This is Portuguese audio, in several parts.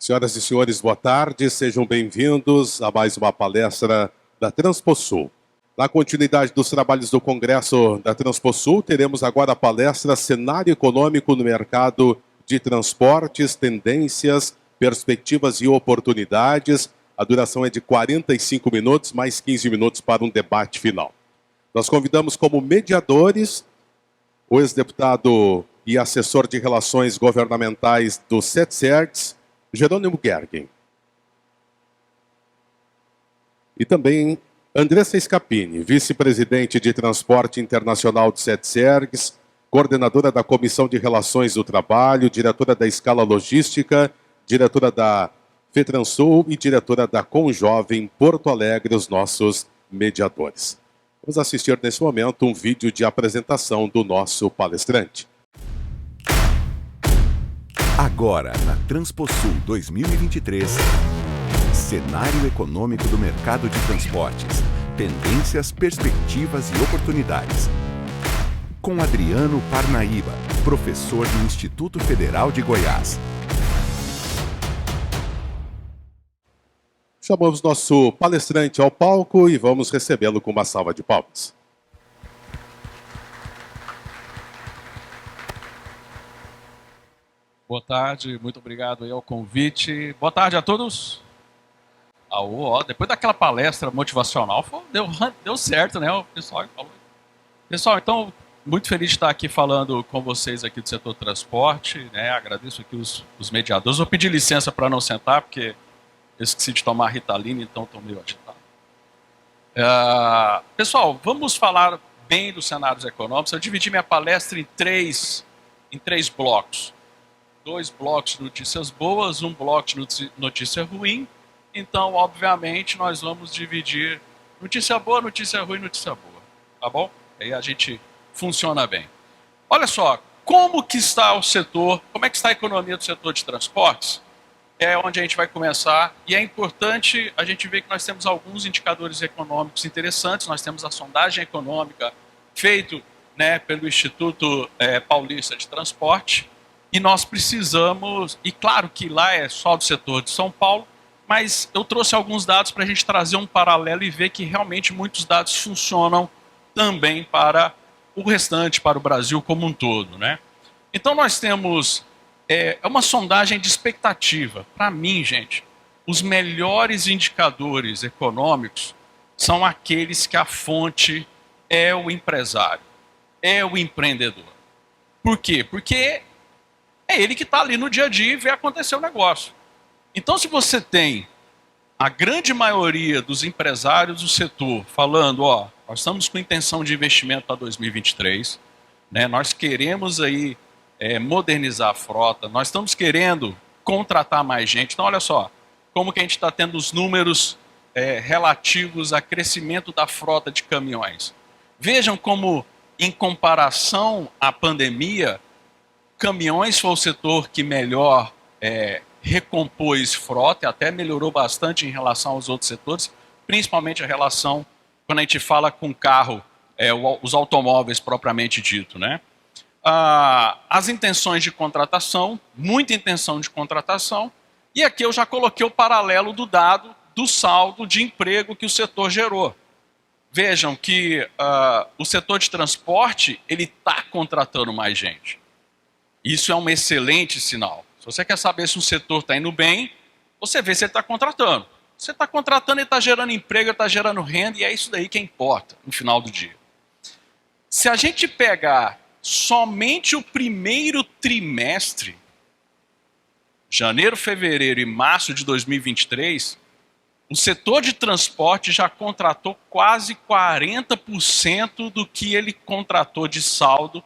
Senhoras e senhores, boa tarde. Sejam bem-vindos a mais uma palestra da Transposul. Na continuidade dos trabalhos do Congresso da Transposul, teremos agora a palestra Cenário Econômico no Mercado de Transportes, Tendências, Perspectivas e Oportunidades. A duração é de 45 minutos, mais 15 minutos para um debate final. Nós convidamos como mediadores o ex-deputado e assessor de Relações Governamentais do CETSERGS, Jerônimo Gergen. E também Andressa Scapini, vice-presidente de Transporte Internacional do CETSERGS, coordenadora da Comissão de Relações do Trabalho, diretora da Escala Logística, diretora da FETRANSUL e diretora da Conjovem Porto Alegre, os nossos mediadores. Vamos assistir nesse momento um vídeo de apresentação do nosso palestrante. Agora, na Transposul 2023, Cenário Econômico do Mercado de Transportes, Tendências, Perspectivas e Oportunidades. Com Adriano Parnaíba, professor do Instituto Federal de Goiás. Chamamos nosso palestrante ao palco e vamos recebê-lo com uma salva de palmas. Boa tarde, muito obrigado aí ao convite. Boa tarde a todos. Depois daquela palestra motivacional, deu certo, né? O pessoal falou. Pessoal, então, muito feliz de estar aqui falando com vocês aqui do setor transporte, né? Agradeço aqui os mediadores. Vou pedir licença para não sentar, porque eu esqueci de tomar Ritalina, então estou meio agitado. Pessoal, vamos falar bem dos cenários econômicos. Eu dividi minha palestra em três blocos. 2 blocos de notícias boas, 1 bloco de notícia ruim. Então, obviamente, nós vamos dividir notícia boa, notícia ruim, notícia boa. Tá bom? Aí a gente funciona bem. Olha só, como que está o setor, como é que está a economia do setor de transportes? É onde a gente vai começar. E é importante a gente ver que nós temos alguns indicadores econômicos interessantes. Nós temos a sondagem econômica feita, né, pelo Instituto Paulista de Transporte. E nós precisamos, e claro que lá é só do setor de São Paulo, mas eu trouxe alguns dados para a gente trazer um paralelo e ver que realmente muitos dados funcionam também para o restante, para o Brasil como um todo, né? Então nós temos uma sondagem de expectativa. Para mim, gente, os melhores indicadores econômicos são aqueles que a fonte é o empresário, é o empreendedor. Por quê? Porque é ele que está ali no dia a dia e vê acontecer o negócio. Então, se você tem a grande maioria dos empresários do setor falando, nós estamos com intenção de investimento para 2023, né? Nós queremos aí modernizar a frota, nós estamos querendo contratar mais gente. Então, olha só, como que a gente está tendo os números relativos a crescimento da frota de caminhões. Vejam como, em comparação à pandemia, caminhões foi o setor que melhor recompôs frota, até melhorou bastante em relação aos outros setores, principalmente a relação quando a gente fala com carro, os automóveis propriamente dito, né? As intenções de contratação, muita intenção de contratação, e aqui eu já coloquei o paralelo do dado do saldo de emprego que o setor gerou. Vejam que o setor de transporte, ele está contratando mais gente. Isso é um excelente sinal. Se você quer saber se um setor está indo bem, você vê se ele está contratando. Se você está contratando, ele está gerando emprego, ele está gerando renda, e é isso daí que importa no final do dia. Se a gente pegar somente o primeiro trimestre, janeiro, fevereiro e março de 2023, o setor de transporte já contratou quase 40% do que ele contratou de saldo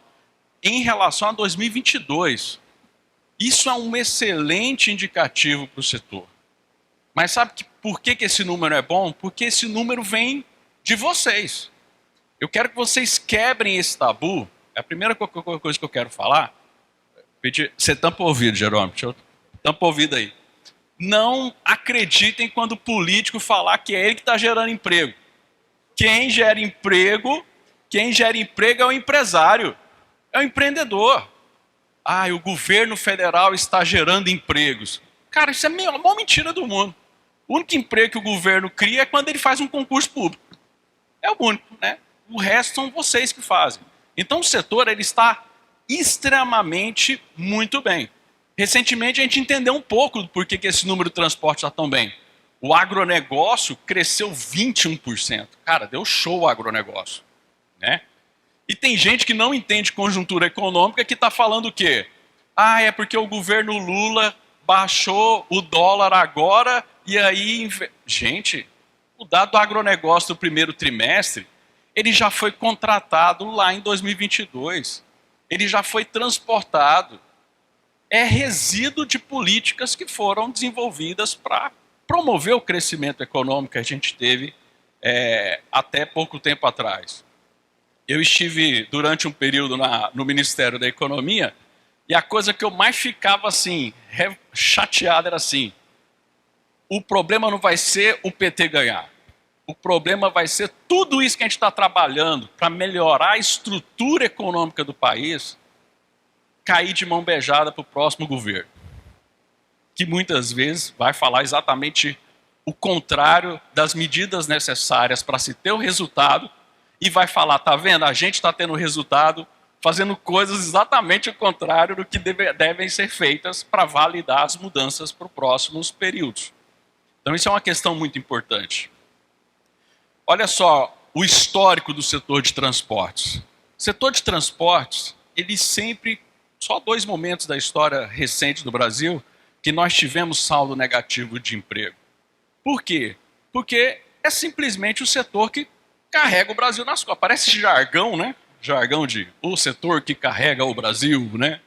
em relação a 2022. Isso é um excelente indicativo para o setor. Mas sabe por que esse número é bom? Porque esse número vem de vocês. Eu quero que vocês quebrem esse tabu. É a primeira coisa que eu quero falar. Você tampa o ouvido, Jerônimo. Tampa o ouvido aí. Não acreditem quando o político falar que é ele que está gerando emprego. Quem gera emprego é o empresário. É o empreendedor. O governo federal está gerando empregos. Cara, isso é a maior mentira do mundo. O único emprego que o governo cria é quando ele faz um concurso público. É o único, né? O resto são vocês que fazem. Então o setor ele está extremamente muito bem. Recentemente a gente entendeu um pouco do porquê que esse número de transporte está tão bem. O agronegócio cresceu 21%. Cara, deu show o agronegócio, né? E tem gente que não entende conjuntura econômica que está falando o quê? Ah, é porque o governo Lula baixou o dólar agora e aí... Gente, o dado do agronegócio do primeiro trimestre, ele já foi contratado lá em 2022. Ele já foi transportado. É resíduo de políticas que foram desenvolvidas para promover o crescimento econômico que a gente teve até pouco tempo atrás. Eu estive durante um período no Ministério da Economia e a coisa que eu mais ficava assim, chateado era assim, o problema não vai ser o PT ganhar. O problema vai ser tudo isso que a gente está trabalhando para melhorar a estrutura econômica do país cair de mão beijada para o próximo governo. Que muitas vezes vai falar exatamente o contrário das medidas necessárias para se ter o resultado e vai falar, tá vendo, a gente está tendo resultado fazendo coisas exatamente o contrário do que devem ser feitas para validar as mudanças para os próximos períodos. Então isso é uma questão muito importante. Olha só o histórico do setor de transportes. O setor de transportes, ele sempre, só 2 momentos da história recente do Brasil, que nós tivemos saldo negativo de emprego. Por quê? Porque é simplesmente o setor que carrega o Brasil nas costas. Parece jargão, né? Jargão de o setor que carrega o Brasil, né?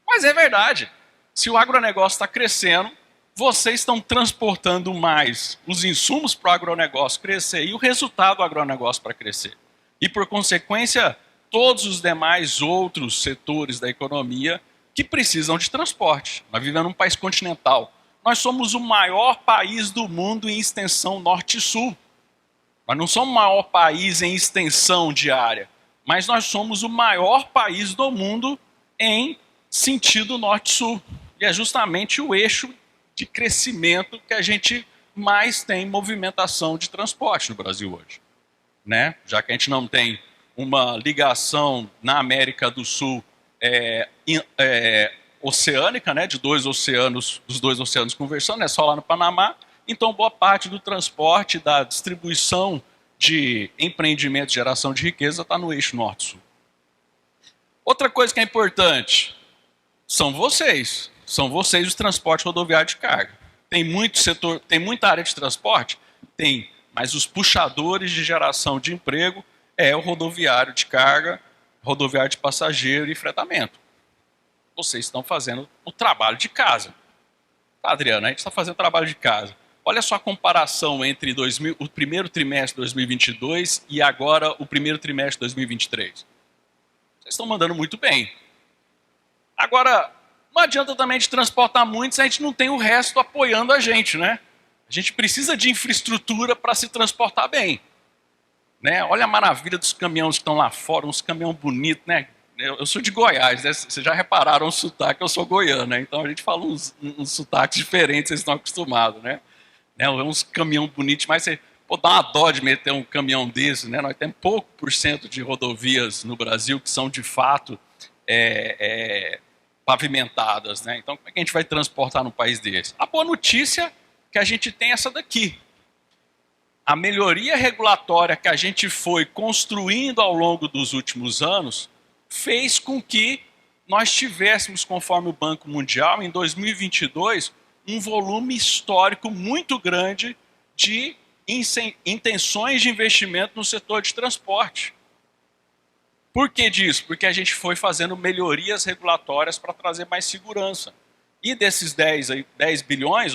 Mas é verdade. Se o agronegócio está crescendo, vocês estão transportando mais os insumos para o agronegócio crescer e o resultado do agronegócio para crescer. E, por consequência, todos os demais outros setores da economia que precisam de transporte. Nós vivemos num país continental. Nós somos o maior país do mundo em extensão norte e sul. Nós não somos o maior país em extensão de área, mas nós somos o maior país do mundo em sentido norte-sul. E é justamente o eixo de crescimento que a gente mais tem movimentação de transporte no Brasil hoje, né? Já que a gente não tem uma ligação na América do Sul oceânica, né, dos dois oceanos conversando, é só lá no Panamá, então boa parte do transporte, da distribuição de empreendimentos, geração de riqueza, está no eixo norte-sul. Outra coisa que é importante, são vocês os transportes rodoviários de carga. Tem muito setor, tem muita área de transporte? Tem, mas os puxadores de geração de emprego é o rodoviário de carga, rodoviário de passageiro e fretamento. Vocês estão fazendo o trabalho de casa. Tá, Adriana, a gente está fazendo o trabalho de casa. Olha só a comparação entre o primeiro trimestre de 2022 e agora o primeiro trimestre de 2023. Vocês estão mandando muito bem. Agora, não adianta também de transportar muito se a gente não tem o resto apoiando a gente, né? A gente precisa de infraestrutura para se transportar bem. Né? Olha a maravilha dos caminhões que estão lá fora, uns caminhões bonitos, né? Eu sou de Goiás, né? Vocês já repararam o sotaque, eu sou goiano, né? Então a gente fala uns sotaques diferentes, vocês estão acostumados, né? Uns caminhões bonitos, mas você dá uma dó de meter um caminhão desse, né? Nós temos pouco por cento de rodovias no Brasil que são de fato pavimentadas, né? Então como é que a gente vai transportar num país desse? A boa notícia é que a gente tem essa daqui. A melhoria regulatória que a gente foi construindo ao longo dos últimos anos fez com que nós tivéssemos, conforme o Banco Mundial, em 2022, um volume histórico muito grande de intenções de investimento no setor de transporte. Por que disso? Porque a gente foi fazendo melhorias regulatórias para trazer mais segurança. E desses 10 bilhões,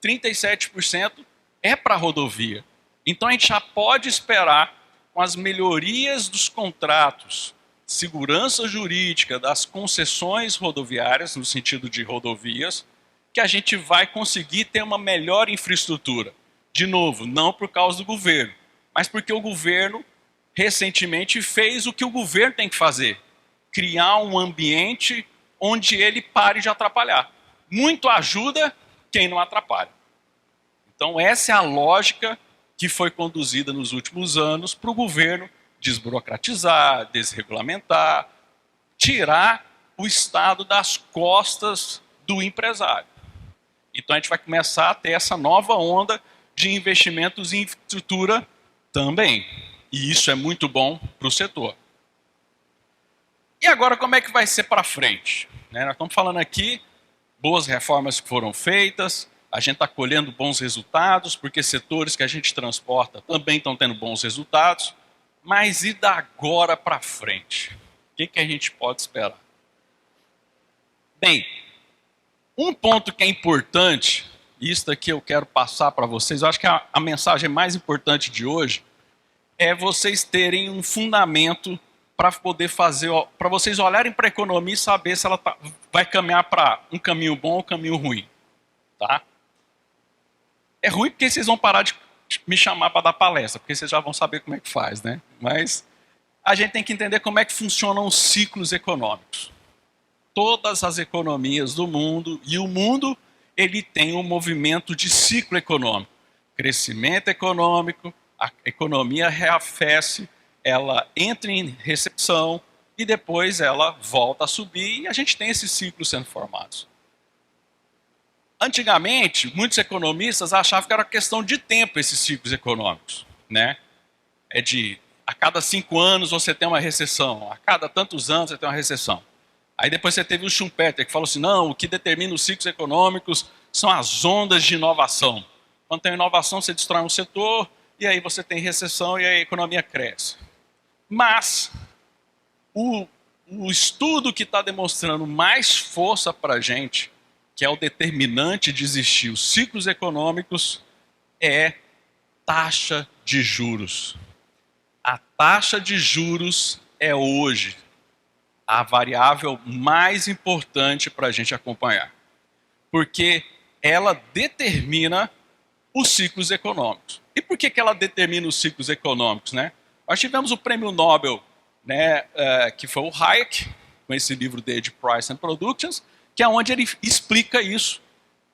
37% é para rodovia. Então a gente já pode esperar, com as melhorias dos contratos, segurança jurídica das concessões rodoviárias, no sentido de rodovias, que a gente vai conseguir ter uma melhor infraestrutura. De novo, não por causa do governo, mas porque o governo recentemente fez o que o governo tem que fazer: criar um ambiente onde ele pare de atrapalhar. Muito ajuda quem não atrapalha. Então essa é a lógica que foi conduzida nos últimos anos para o governo desburocratizar, desregulamentar, tirar o Estado das costas do empresário. Então a gente vai começar a ter essa nova onda de investimentos em infraestrutura também. E isso é muito bom para o setor. E agora como é que vai ser para frente? Nós estamos falando aqui, boas reformas que foram feitas, a gente está colhendo bons resultados, porque setores que a gente transporta também estão tendo bons resultados, mas e da agora para frente? O que a gente pode esperar? Bem, um ponto que é importante, isso aqui eu quero passar para vocês, eu acho que a mensagem mais importante de hoje é vocês terem um fundamento para poder fazer, para vocês olharem para a economia e saber se ela vai caminhar para um caminho bom ou um caminho ruim. Tá? É ruim porque vocês vão parar de me chamar para dar palestra, porque vocês já vão saber como é que faz, né? Mas a gente tem que entender como é que funcionam os ciclos econômicos. Todas as economias do mundo, e o mundo ele tem um movimento de ciclo econômico. Crescimento econômico, a economia reafece, ela entra em recessão e depois ela volta a subir e a gente tem esses ciclos sendo formados. Antigamente, muitos economistas achavam que era questão de tempo esses ciclos econômicos, né? É de a cada 5 anos você tem uma recessão, a cada tantos anos você tem uma recessão. Aí depois você teve o Schumpeter que falou assim, não, o que determina os ciclos econômicos são as ondas de inovação. Quando tem inovação você destrói um setor e aí você tem recessão e a economia cresce. Mas o estudo que está demonstrando mais força para a gente, que é o determinante de existir os ciclos econômicos, é taxa de juros. A taxa de juros é hoje a variável mais importante para a gente acompanhar. Porque ela determina os ciclos econômicos. E por que ela determina os ciclos econômicos, né? Nós tivemos o prêmio Nobel, né, que foi o Hayek, com esse livro dele de Price and Productions, que é onde ele explica isso.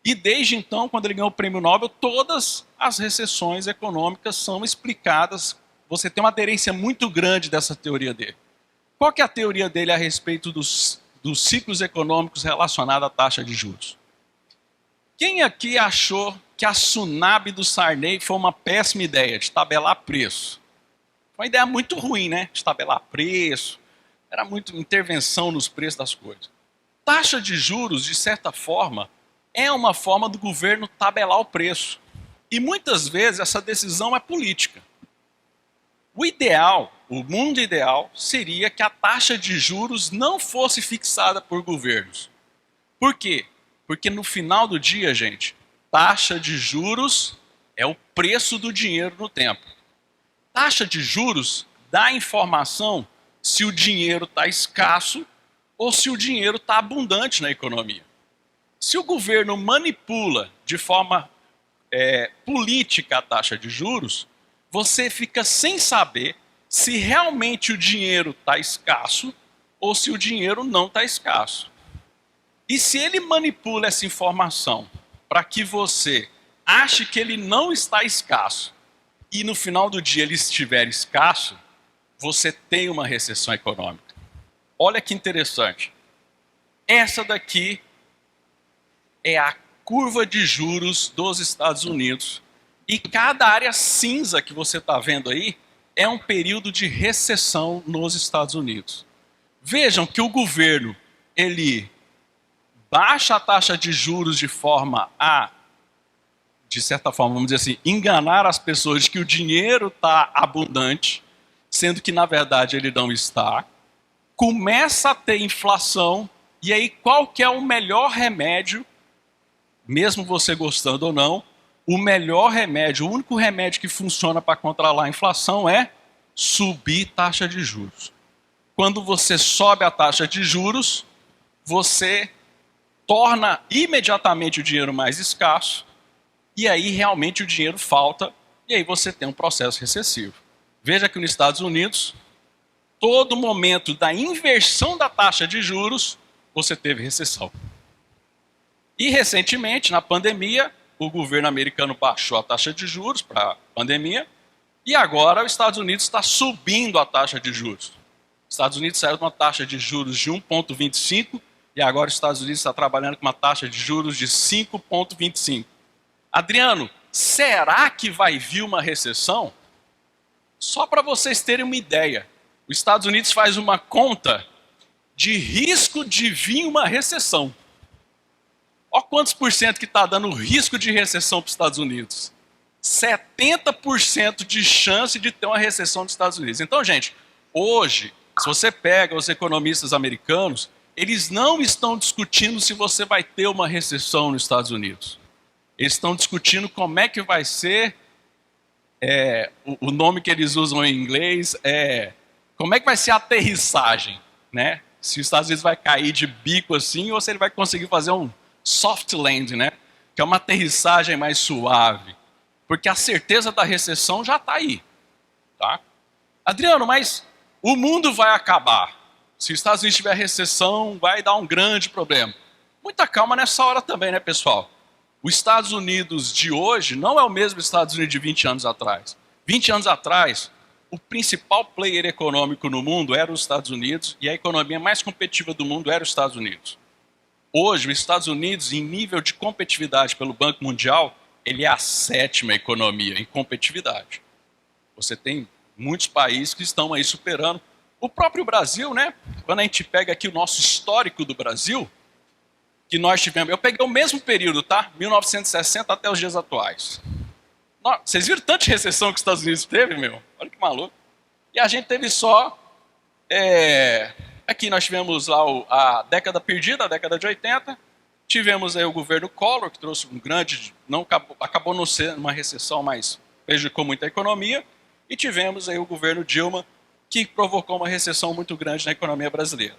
E desde então, quando ele ganhou o prêmio Nobel, todas as recessões econômicas são explicadas. Você tem uma aderência muito grande dessa teoria dele. Qual que é a teoria dele a respeito dos ciclos econômicos relacionados à taxa de juros? Quem aqui achou que a tsunami do Sarney foi uma péssima ideia de tabelar preço? Foi uma ideia muito ruim, né? De tabelar preço. Era muito intervenção nos preços das coisas. Taxa de juros, de certa forma, é uma forma do governo tabelar o preço. E muitas vezes essa decisão é política. O ideal, o mundo ideal, seria que a taxa de juros não fosse fixada por governos. Por quê? Porque no final do dia, gente, taxa de juros é o preço do dinheiro no tempo. Taxa de juros dá informação se o dinheiro está escasso ou se o dinheiro está abundante na economia. Se o governo manipula de forma política a taxa de juros, você fica sem saber se realmente o dinheiro está escasso ou se o dinheiro não está escasso. E se ele manipula essa informação para que você ache que ele não está escasso e no final do dia ele estiver escasso, você tem uma recessão econômica. Olha que interessante. Essa daqui é a curva de juros dos Estados Unidos. E cada área cinza que você está vendo aí é um período de recessão nos Estados Unidos. Vejam que o governo, ele baixa a taxa de juros de forma a, de certa forma, vamos dizer assim, enganar as pessoas de que o dinheiro está abundante, sendo que na verdade ele não está. Começa a ter inflação, e aí qual que é o melhor remédio, mesmo você gostando ou não, o melhor remédio, o único remédio que funciona para controlar a inflação é subir taxa de juros. Quando você sobe a taxa de juros, você torna imediatamente o dinheiro mais escasso, e aí realmente o dinheiro falta, e aí você tem um processo recessivo. Veja que nos Estados Unidos, todo momento da inversão da taxa de juros, você teve recessão. E recentemente, na pandemia, o governo americano baixou a taxa de juros para a pandemia, e agora os Estados Unidos está subindo a taxa de juros. Os Estados Unidos saiu de uma taxa de juros de 1,25 e agora os Estados Unidos está trabalhando com uma taxa de juros de 5,25. Adriano, será que vai vir uma recessão? Só para vocês terem uma ideia, os Estados Unidos faz uma conta de risco de vir uma recessão. Olha quantos por cento que está dando risco de recessão para os Estados Unidos. 70% de chance de ter uma recessão nos Estados Unidos. Então, gente, hoje, se você pega os economistas americanos, eles não estão discutindo se você vai ter uma recessão nos Estados Unidos. Eles estão discutindo como é que vai ser, o nome que eles usam em inglês é como é que vai ser a aterrissagem, né? Se os Estados Unidos vai cair de bico assim ou se ele vai conseguir fazer um soft landing, né? Que é uma aterrissagem mais suave. Porque a certeza da recessão já está aí. Tá? Adriano, mas o mundo vai acabar. Se os Estados Unidos tiver recessão, vai dar um grande problema. Muita calma nessa hora também, né, pessoal? Os Estados Unidos de hoje não é o mesmo Estados Unidos de 20 anos atrás. 20 anos atrás, o principal player econômico no mundo era os Estados Unidos e a economia mais competitiva do mundo era os Estados Unidos. Hoje, os Estados Unidos, em nível de competitividade pelo Banco Mundial, ele é a 7ª economia em competitividade. Você tem muitos países que estão aí superando. O próprio Brasil, né? Quando a gente pega aqui o nosso histórico do Brasil, que nós tivemos... Eu peguei o mesmo período, tá? 1960 até os dias atuais. Vocês viram tanta recessão que os Estados Unidos teve, meu? Olha que maluco. E a gente teve só... Aqui nós tivemos lá a década perdida, a década de 80. Tivemos aí o governo Collor, que trouxe um grande... acabou não sendo uma recessão, mas prejudicou muito a economia. E tivemos aí o governo Dilma, que provocou uma recessão muito grande na economia brasileira.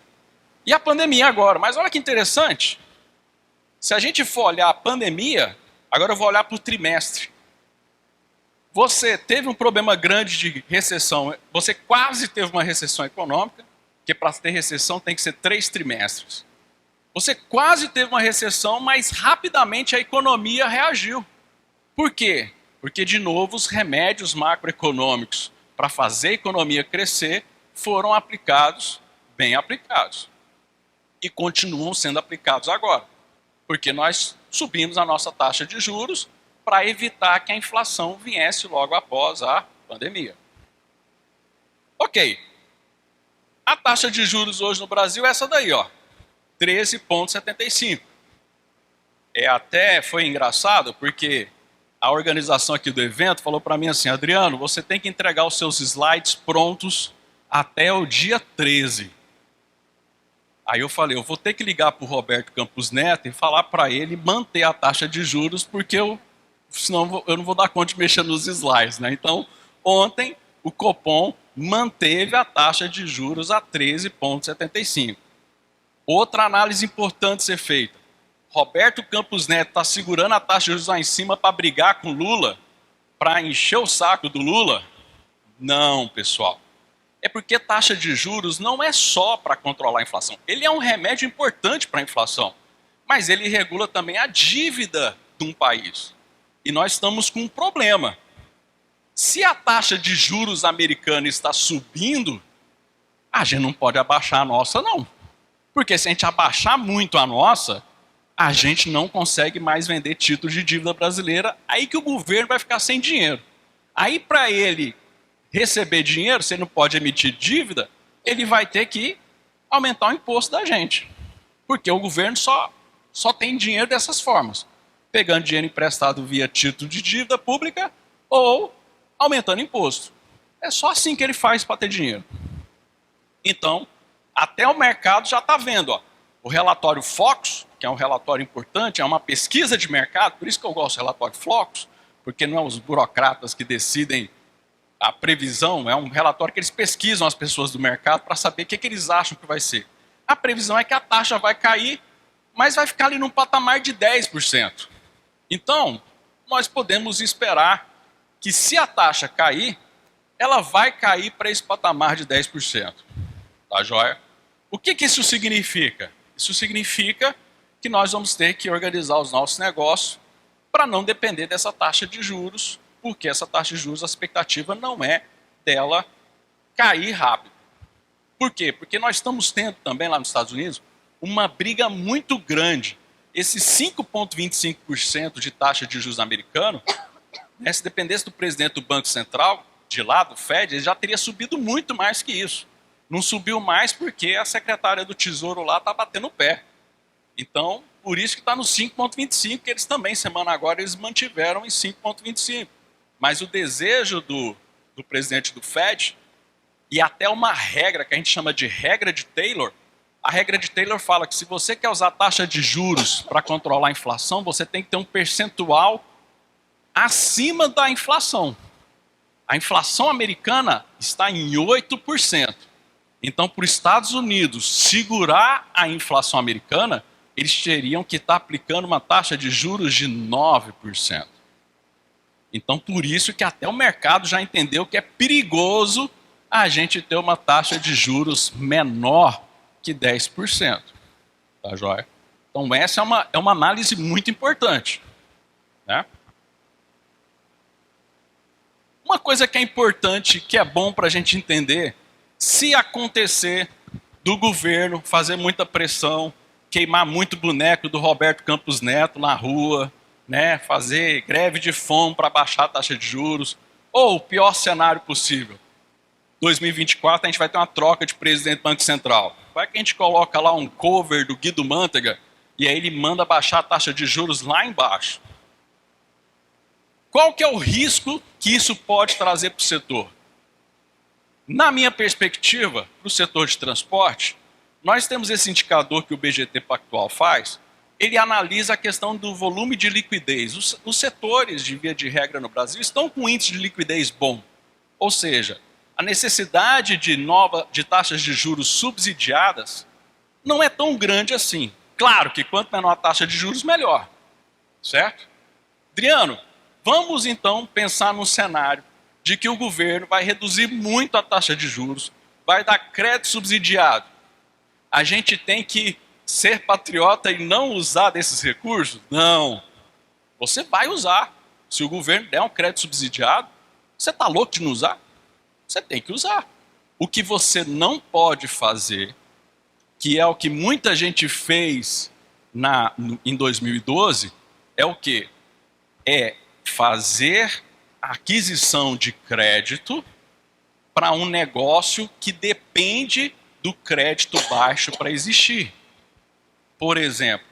E a pandemia agora. Mas olha que interessante. Se a gente for olhar a pandemia, agora eu vou olhar para o trimestre. Você teve um problema grande de recessão. Você quase teve uma recessão econômica, porque para ter recessão tem que ser 3 trimestres. Você quase teve uma recessão, mas rapidamente a economia reagiu. Por quê? Porque, de novo, os remédios macroeconômicos para fazer a economia crescer foram aplicados, bem aplicados. E continuam sendo aplicados agora. Porque nós subimos a nossa taxa de juros para evitar que a inflação viesse logo após a pandemia. Ok. A taxa de juros hoje no Brasil é essa daí, ó. 13,75. Foi engraçado porque a organização aqui do evento falou para mim assim: Adriano, você tem que entregar os seus slides prontos até o dia 13. Aí eu falei, eu vou ter que ligar para o Roberto Campos Neto e falar para ele manter a taxa de juros, porque senão eu não vou dar conta de mexer nos slides, né? Então, ontem o Copom manteve a taxa de juros a 13,75. Outra análise importante ser feita. Roberto Campos Neto está segurando a taxa de juros lá em cima para brigar com Lula, para encher o saco do Lula? Não, pessoal. É porque taxa de juros não é só para controlar a inflação. Ele é um remédio importante para a inflação, mas ele regula também a dívida de um país. E nós estamos com um problema. Se a taxa de juros americana está subindo, a gente não pode abaixar a nossa, não. Porque se a gente abaixar muito a nossa, a gente não consegue mais vender títulos de dívida brasileira, aí que o governo vai ficar sem dinheiro. Aí, para ele receber dinheiro, se ele não pode emitir dívida, ele vai ter que aumentar o imposto da gente. Porque o governo só tem dinheiro dessas formas. Pegando dinheiro emprestado via título de dívida pública ou aumentando imposto. É só assim que ele faz para ter dinheiro. Então, até o mercado já está vendo. Ó, o relatório Focus, que é um relatório importante, é uma pesquisa de mercado, por isso que eu gosto do relatório Focus, porque não é os burocratas que decidem a previsão, é um relatório que eles pesquisam as pessoas do mercado para saber o que eles acham que vai ser. A previsão é que a taxa vai cair, mas vai ficar ali num patamar de 10%. Então, nós podemos esperar que se a taxa cair, ela vai cair para esse patamar de 10%. Tá joia? O que isso significa? Isso significa que nós vamos ter que organizar os nossos negócios para não depender dessa taxa de juros, porque essa taxa de juros, a expectativa não é dela cair rápido. Por quê? Porque nós estamos tendo também lá nos Estados Unidos uma briga muito grande. Esse 5,25% de taxa de juros americano, né, se dependesse do presidente do Banco Central, de lá, do Fed, ele já teria subido muito mais que isso. Não subiu mais porque a secretária do Tesouro lá está batendo o pé. Então, por isso que está no 5,25, que eles também, semana agora, eles mantiveram em 5,25. Mas o desejo do presidente do Fed, e até uma regra que a gente chama de regra de Taylor, a regra de Taylor fala que se você quer usar a taxa de juros para controlar a inflação, você tem que ter um percentual acima da inflação. A inflação americana está em 8%. Então, para os Estados Unidos segurar a inflação americana, eles teriam que estar aplicando uma taxa de juros de 9%. Então, por isso que até o mercado já entendeu que é perigoso a gente ter uma taxa de juros menor que 10%. Tá joia? Então, essa é uma análise muito importante. Né? Uma coisa que é importante, que é bom para a gente entender, se acontecer do governo fazer muita pressão, queimar muito boneco do Roberto Campos Neto na rua, né, fazer greve de fome para baixar a taxa de juros, ou o pior cenário possível, 2024 a gente vai ter uma troca de presidente do Banco Central. Vai que a gente coloca lá um cover do Guido Mantega e aí ele manda baixar a taxa de juros lá embaixo. Qual que é o risco que isso pode trazer para o setor? Na minha perspectiva, para o setor de transporte, nós temos esse indicador que o BGT Pactual faz, ele analisa a questão do volume de liquidez. Os setores, de via de regra no Brasil, estão com um índice de liquidez bom. Ou seja, a necessidade de taxas de juros subsidiadas não é tão grande assim. Claro que quanto menor a taxa de juros, melhor. Certo? Adriano, vamos então pensar num cenário de que o governo vai reduzir muito a taxa de juros, vai dar crédito subsidiado. A gente tem que ser patriota e não usar desses recursos? Não. Você vai usar. Se o governo der um crédito subsidiado, você está louco de não usar? Você tem que usar. O que você não pode fazer, que é o que muita gente fez em 2012, é o quê? É fazer aquisição de crédito para um negócio que depende do crédito baixo para existir. Por exemplo,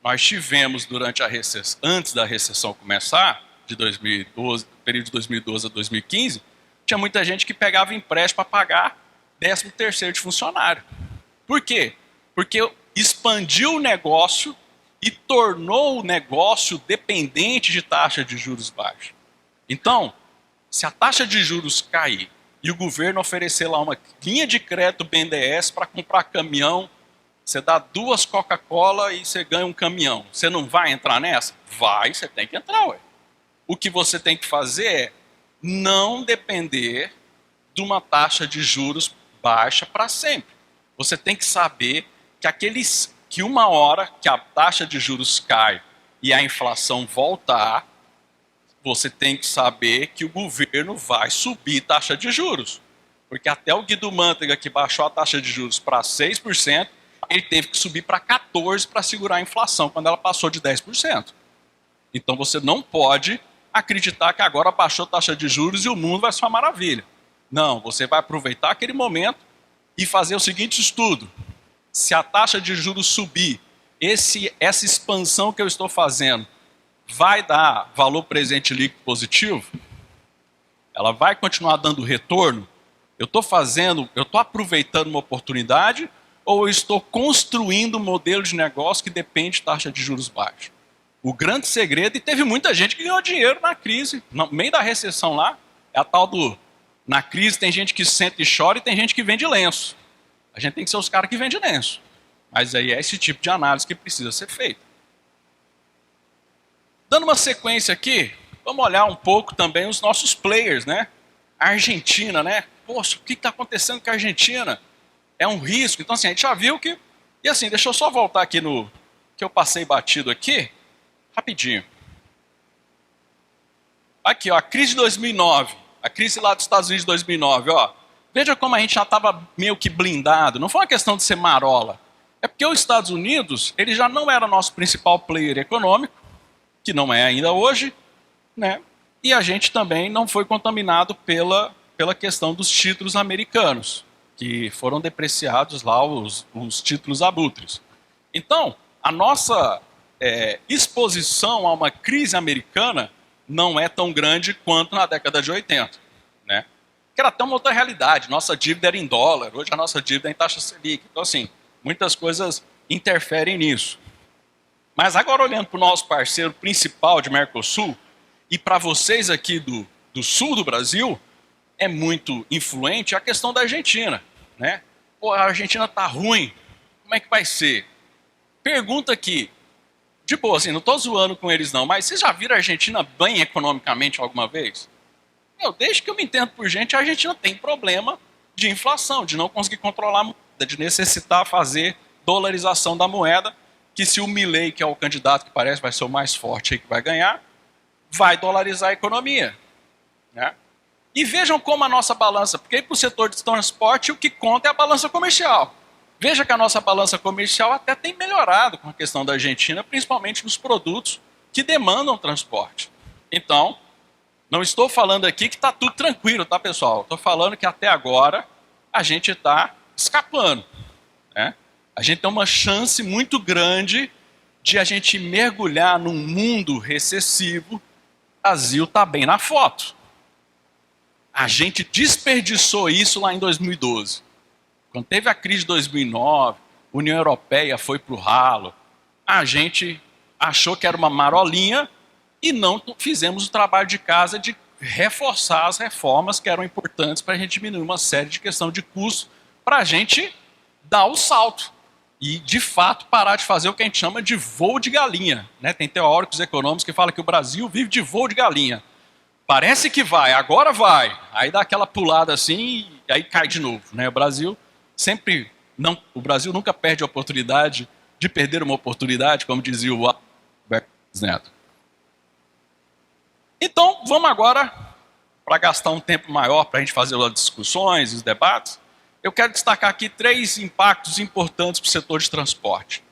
nós tivemos durante a recessão, antes da recessão começar, de 2012, período de 2012 a 2015, tinha muita gente que pegava empréstimo para pagar 13º de funcionário. Por quê? Porque expandiu o negócio e tornou o negócio dependente de taxa de juros baixa. Então, se a taxa de juros cair e o governo oferecer lá uma linha de crédito BNDES para comprar caminhão, você dá 2 Coca-Cola e você ganha um caminhão. Você não vai entrar nessa? Vai, você tem que entrar, ué. O que você tem que fazer é não depender de uma taxa de juros baixa para sempre. Você tem que saber que uma hora que a taxa de juros cai e a inflação voltar, você tem que saber que o governo vai subir taxa de juros. Porque até o Guido Mantega, que baixou a taxa de juros para 6%, ele teve que subir para 14% para segurar a inflação, quando ela passou de 10%. Então você não pode acreditar que agora baixou a taxa de juros e o mundo vai ser uma maravilha. Não, você vai aproveitar aquele momento e fazer o seguinte estudo. Se a taxa de juros subir, essa expansão que eu estou fazendo vai dar valor presente líquido positivo? Ela vai continuar dando retorno? Eu estou aproveitando uma oportunidade ou eu estou construindo um modelo de negócio que depende de taxa de juros baixa? O grande segredo, e teve muita gente que ganhou dinheiro na crise, no meio da recessão lá, é a tal do... Na crise tem gente que senta e chora e tem gente que vende lenço. A gente tem que ser os caras que vendem lenço. Mas aí é esse tipo de análise que precisa ser feita. Dando uma sequência aqui, vamos olhar um pouco também os nossos players, né? A Argentina, né? Poxa, o que está acontecendo com a Argentina? É um risco. Então, assim, a gente já viu que... E assim, deixa eu só voltar aqui no que eu passei batido aqui, rapidinho. Aqui, ó, a crise de 2009, a crise lá dos Estados Unidos de 2009, ó. Veja como a gente já estava meio que blindado. Não foi uma questão de ser marola. É porque os Estados Unidos, ele já não era nosso principal player econômico, que não é ainda hoje, né? E a gente também não foi contaminado pela questão dos títulos americanos, que foram depreciados lá, os títulos abutres. Então, a nossa exposição a uma crise americana não é tão grande quanto na década de 80, né? Que era até uma outra realidade. Nossa dívida era em dólar, hoje a nossa dívida é em taxa Selic. Então, assim, muitas coisas interferem nisso. Mas agora, olhando para o nosso parceiro principal de Mercosul, e para vocês aqui do sul do Brasil, é muito influente a questão da Argentina, né? Pô, a Argentina está ruim, como é que vai ser? Pergunta aqui, de boa, assim, não estou zoando com eles não, mas vocês já viram a Argentina bem economicamente alguma vez? Desde que eu me entendo por gente, a Argentina tem problema de inflação, de não conseguir controlar a moeda, de necessitar fazer dolarização da moeda, que se o Milei, que é o candidato que parece vai ser o mais forte aí que vai ganhar, vai dolarizar a economia, né? E vejam como a nossa balança, porque para o setor de transporte o que conta é a balança comercial. Veja que a nossa balança comercial até tem melhorado com a questão da Argentina, principalmente nos produtos que demandam transporte. Então, não estou falando aqui que está tudo tranquilo, tá, pessoal? Estou falando que até agora a gente está escapando, né? A gente tem uma chance muito grande de a gente mergulhar num mundo recessivo. O Brasil está bem na foto. A gente desperdiçou isso lá em 2012. Quando teve a crise de 2009, a União Europeia foi para o ralo, a gente achou que era uma marolinha e não fizemos o trabalho de casa de reforçar as reformas que eram importantes para a gente diminuir uma série de questão de custos para a gente dar o salto e, de fato, parar de fazer o que a gente chama de voo de galinha, né? Tem teóricos econômicos que falam que o Brasil vive de voo de galinha. Parece que vai, agora vai. Aí dá aquela pulada assim e aí cai de novo, né? O Brasil nunca perde a oportunidade de perder uma oportunidade, como dizia o Alberto Neto. Então, vamos agora, para gastar um tempo maior para a gente fazer as discussões, os debates, eu quero destacar aqui 3 impactos importantes para o setor de transporte.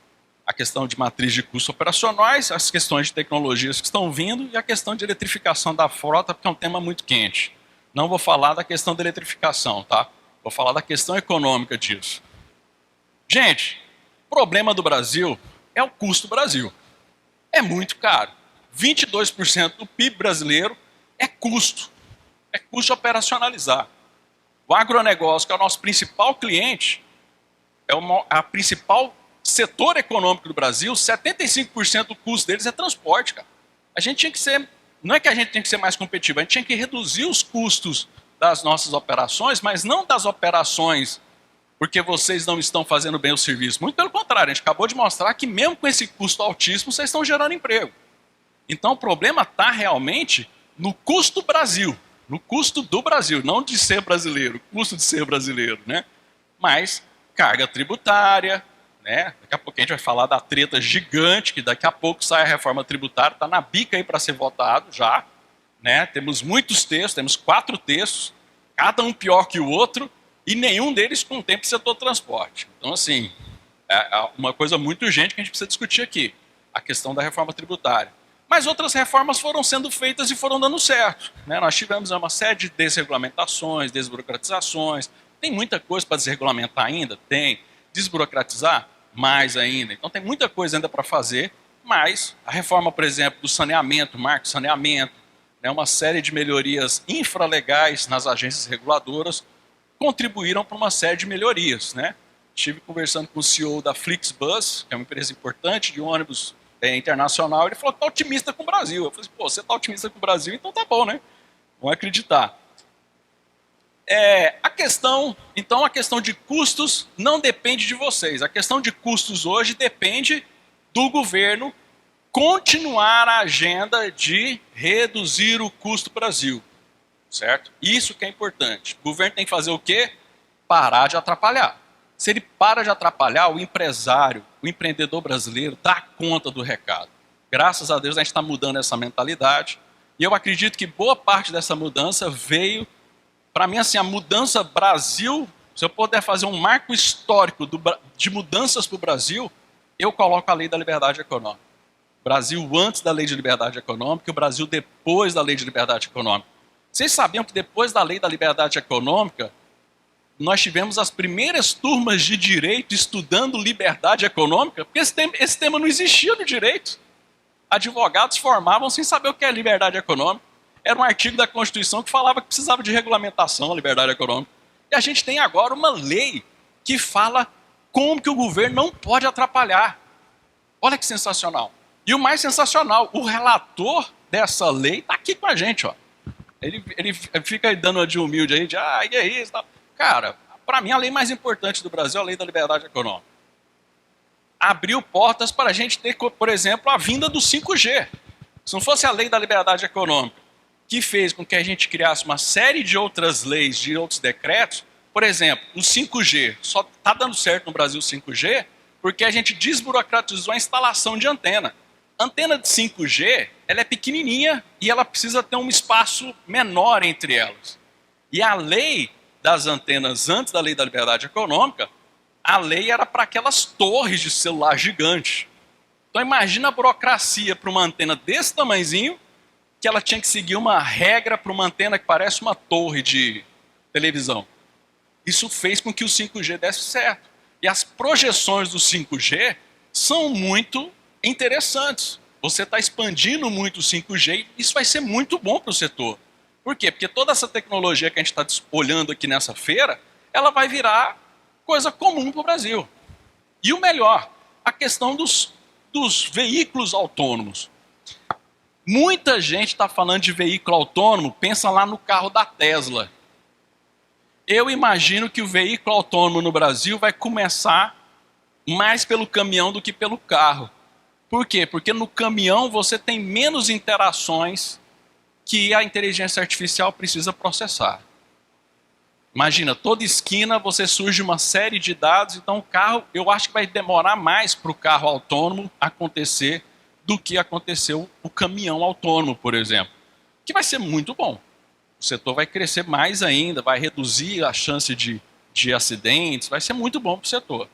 A questão de matriz de custos operacionais, as questões de tecnologias que estão vindo e a questão de eletrificação da frota, porque é um tema muito quente. Não vou falar da questão da eletrificação, tá? Vou falar da questão econômica disso. Gente, o problema do Brasil é o custo do Brasil. É muito caro. 22% do PIB brasileiro é custo de operacionalizar. O agronegócio, que é o nosso principal cliente, a principal setor econômico do Brasil, 75% do custo deles é transporte, cara. A gente tinha que ser, não é que a gente tinha que ser mais competitivo, a gente tinha que reduzir os custos das nossas operações, mas não das operações porque vocês não estão fazendo bem o serviço. Muito pelo contrário, a gente acabou de mostrar que mesmo com esse custo altíssimo, vocês estão gerando emprego. Então o problema está realmente no custo Brasil, no custo do Brasil, não de ser brasileiro, custo de ser brasileiro, né? Mas carga tributária, né? Daqui a pouco a gente vai falar da treta gigante, que daqui a pouco sai a reforma tributária, está na bica aí para ser votado já, né? Temos muitos textos, temos 4 textos, cada um pior que o outro, e nenhum deles contempla o setor transporte. Então, assim, é uma coisa muito urgente que a gente precisa discutir aqui, a questão da reforma tributária. Mas outras reformas foram sendo feitas e foram dando certo, né? Nós tivemos uma série de desregulamentações, desburocratizações, tem muita coisa para desregulamentar ainda? Tem. Desburocratizar? Mais ainda. Então tem muita coisa ainda para fazer, mas a reforma, por exemplo, do saneamento, marco saneamento, né, uma série de melhorias infralegais nas agências reguladoras contribuíram para uma série de melhorias, né? Estive conversando com o CEO da Flixbus, que é uma empresa importante de ônibus internacional, ele falou que está otimista com o Brasil. Eu falei, pô, você está otimista com o Brasil, então tá bom, né? Vamos acreditar. A questão de custos não depende de vocês. A questão de custos hoje depende do governo continuar a agenda de reduzir o custo do Brasil, certo? Isso que é importante. O governo tem que fazer o quê? Parar de atrapalhar. Se ele para de atrapalhar, o empresário, o empreendedor brasileiro dá conta do recado. Graças a Deus a gente está mudando essa mentalidade. E eu acredito que boa parte dessa mudança veio, para mim, assim, a mudança Brasil, se eu puder fazer um marco histórico de mudanças para o Brasil, eu coloco a Lei da Liberdade Econômica. Brasil antes da Lei de Liberdade Econômica e o Brasil depois da Lei de Liberdade Econômica. Vocês sabiam que depois da Lei da Liberdade Econômica, nós tivemos as primeiras turmas de direito estudando liberdade econômica? Porque esse tema não existia no direito. Advogados formavam sem saber o que é liberdade econômica. Era um artigo da Constituição que falava que precisava de regulamentação a liberdade econômica. E a gente tem agora uma lei que fala como que o governo não pode atrapalhar. Olha que sensacional. E o mais sensacional, o relator dessa lei está aqui com a gente. Ó. Ele fica aí dando uma de humilde aí, de que é isso, tal. Cara, para mim a lei mais importante do Brasil é a Lei da Liberdade Econômica. Abriu portas para a gente ter, por exemplo, a vinda do 5G. Se não fosse a Lei da Liberdade Econômica, que fez com que a gente criasse uma série de outras leis, de outros decretos, por exemplo, o 5G, só está dando certo no Brasil o 5G, porque a gente desburocratizou a instalação de antena. A antena de 5G, ela é pequenininha e ela precisa ter um espaço menor entre elas. E a lei das antenas antes da Lei da Liberdade Econômica, a lei era para aquelas torres de celular gigante. Então imagina a burocracia para uma antena desse tamanhozinho, que ela tinha que seguir uma regra para uma antena que parece uma torre de televisão. Isso fez com que o 5G desse certo. E as projeções do 5G são muito interessantes. Você está expandindo muito o 5G e isso vai ser muito bom para o setor. Por quê? Porque toda essa tecnologia que a gente está olhando aqui nessa feira, ela vai virar coisa comum para o Brasil. E o melhor, a questão dos veículos autônomos. Muita gente está falando de veículo autônomo, pensa lá no carro da Tesla. Eu imagino que o veículo autônomo no Brasil vai começar mais pelo caminhão do que pelo carro. Por quê? Porque no caminhão você tem menos interações que a inteligência artificial precisa processar. Imagina, toda esquina você surge uma série de dados, então o carro, eu acho que vai demorar mais para o carro autônomo acontecer do que aconteceu o caminhão autônomo, por exemplo. Que vai ser muito bom. O setor vai crescer mais ainda, vai reduzir a chance de acidentes, vai ser muito bom para o setor.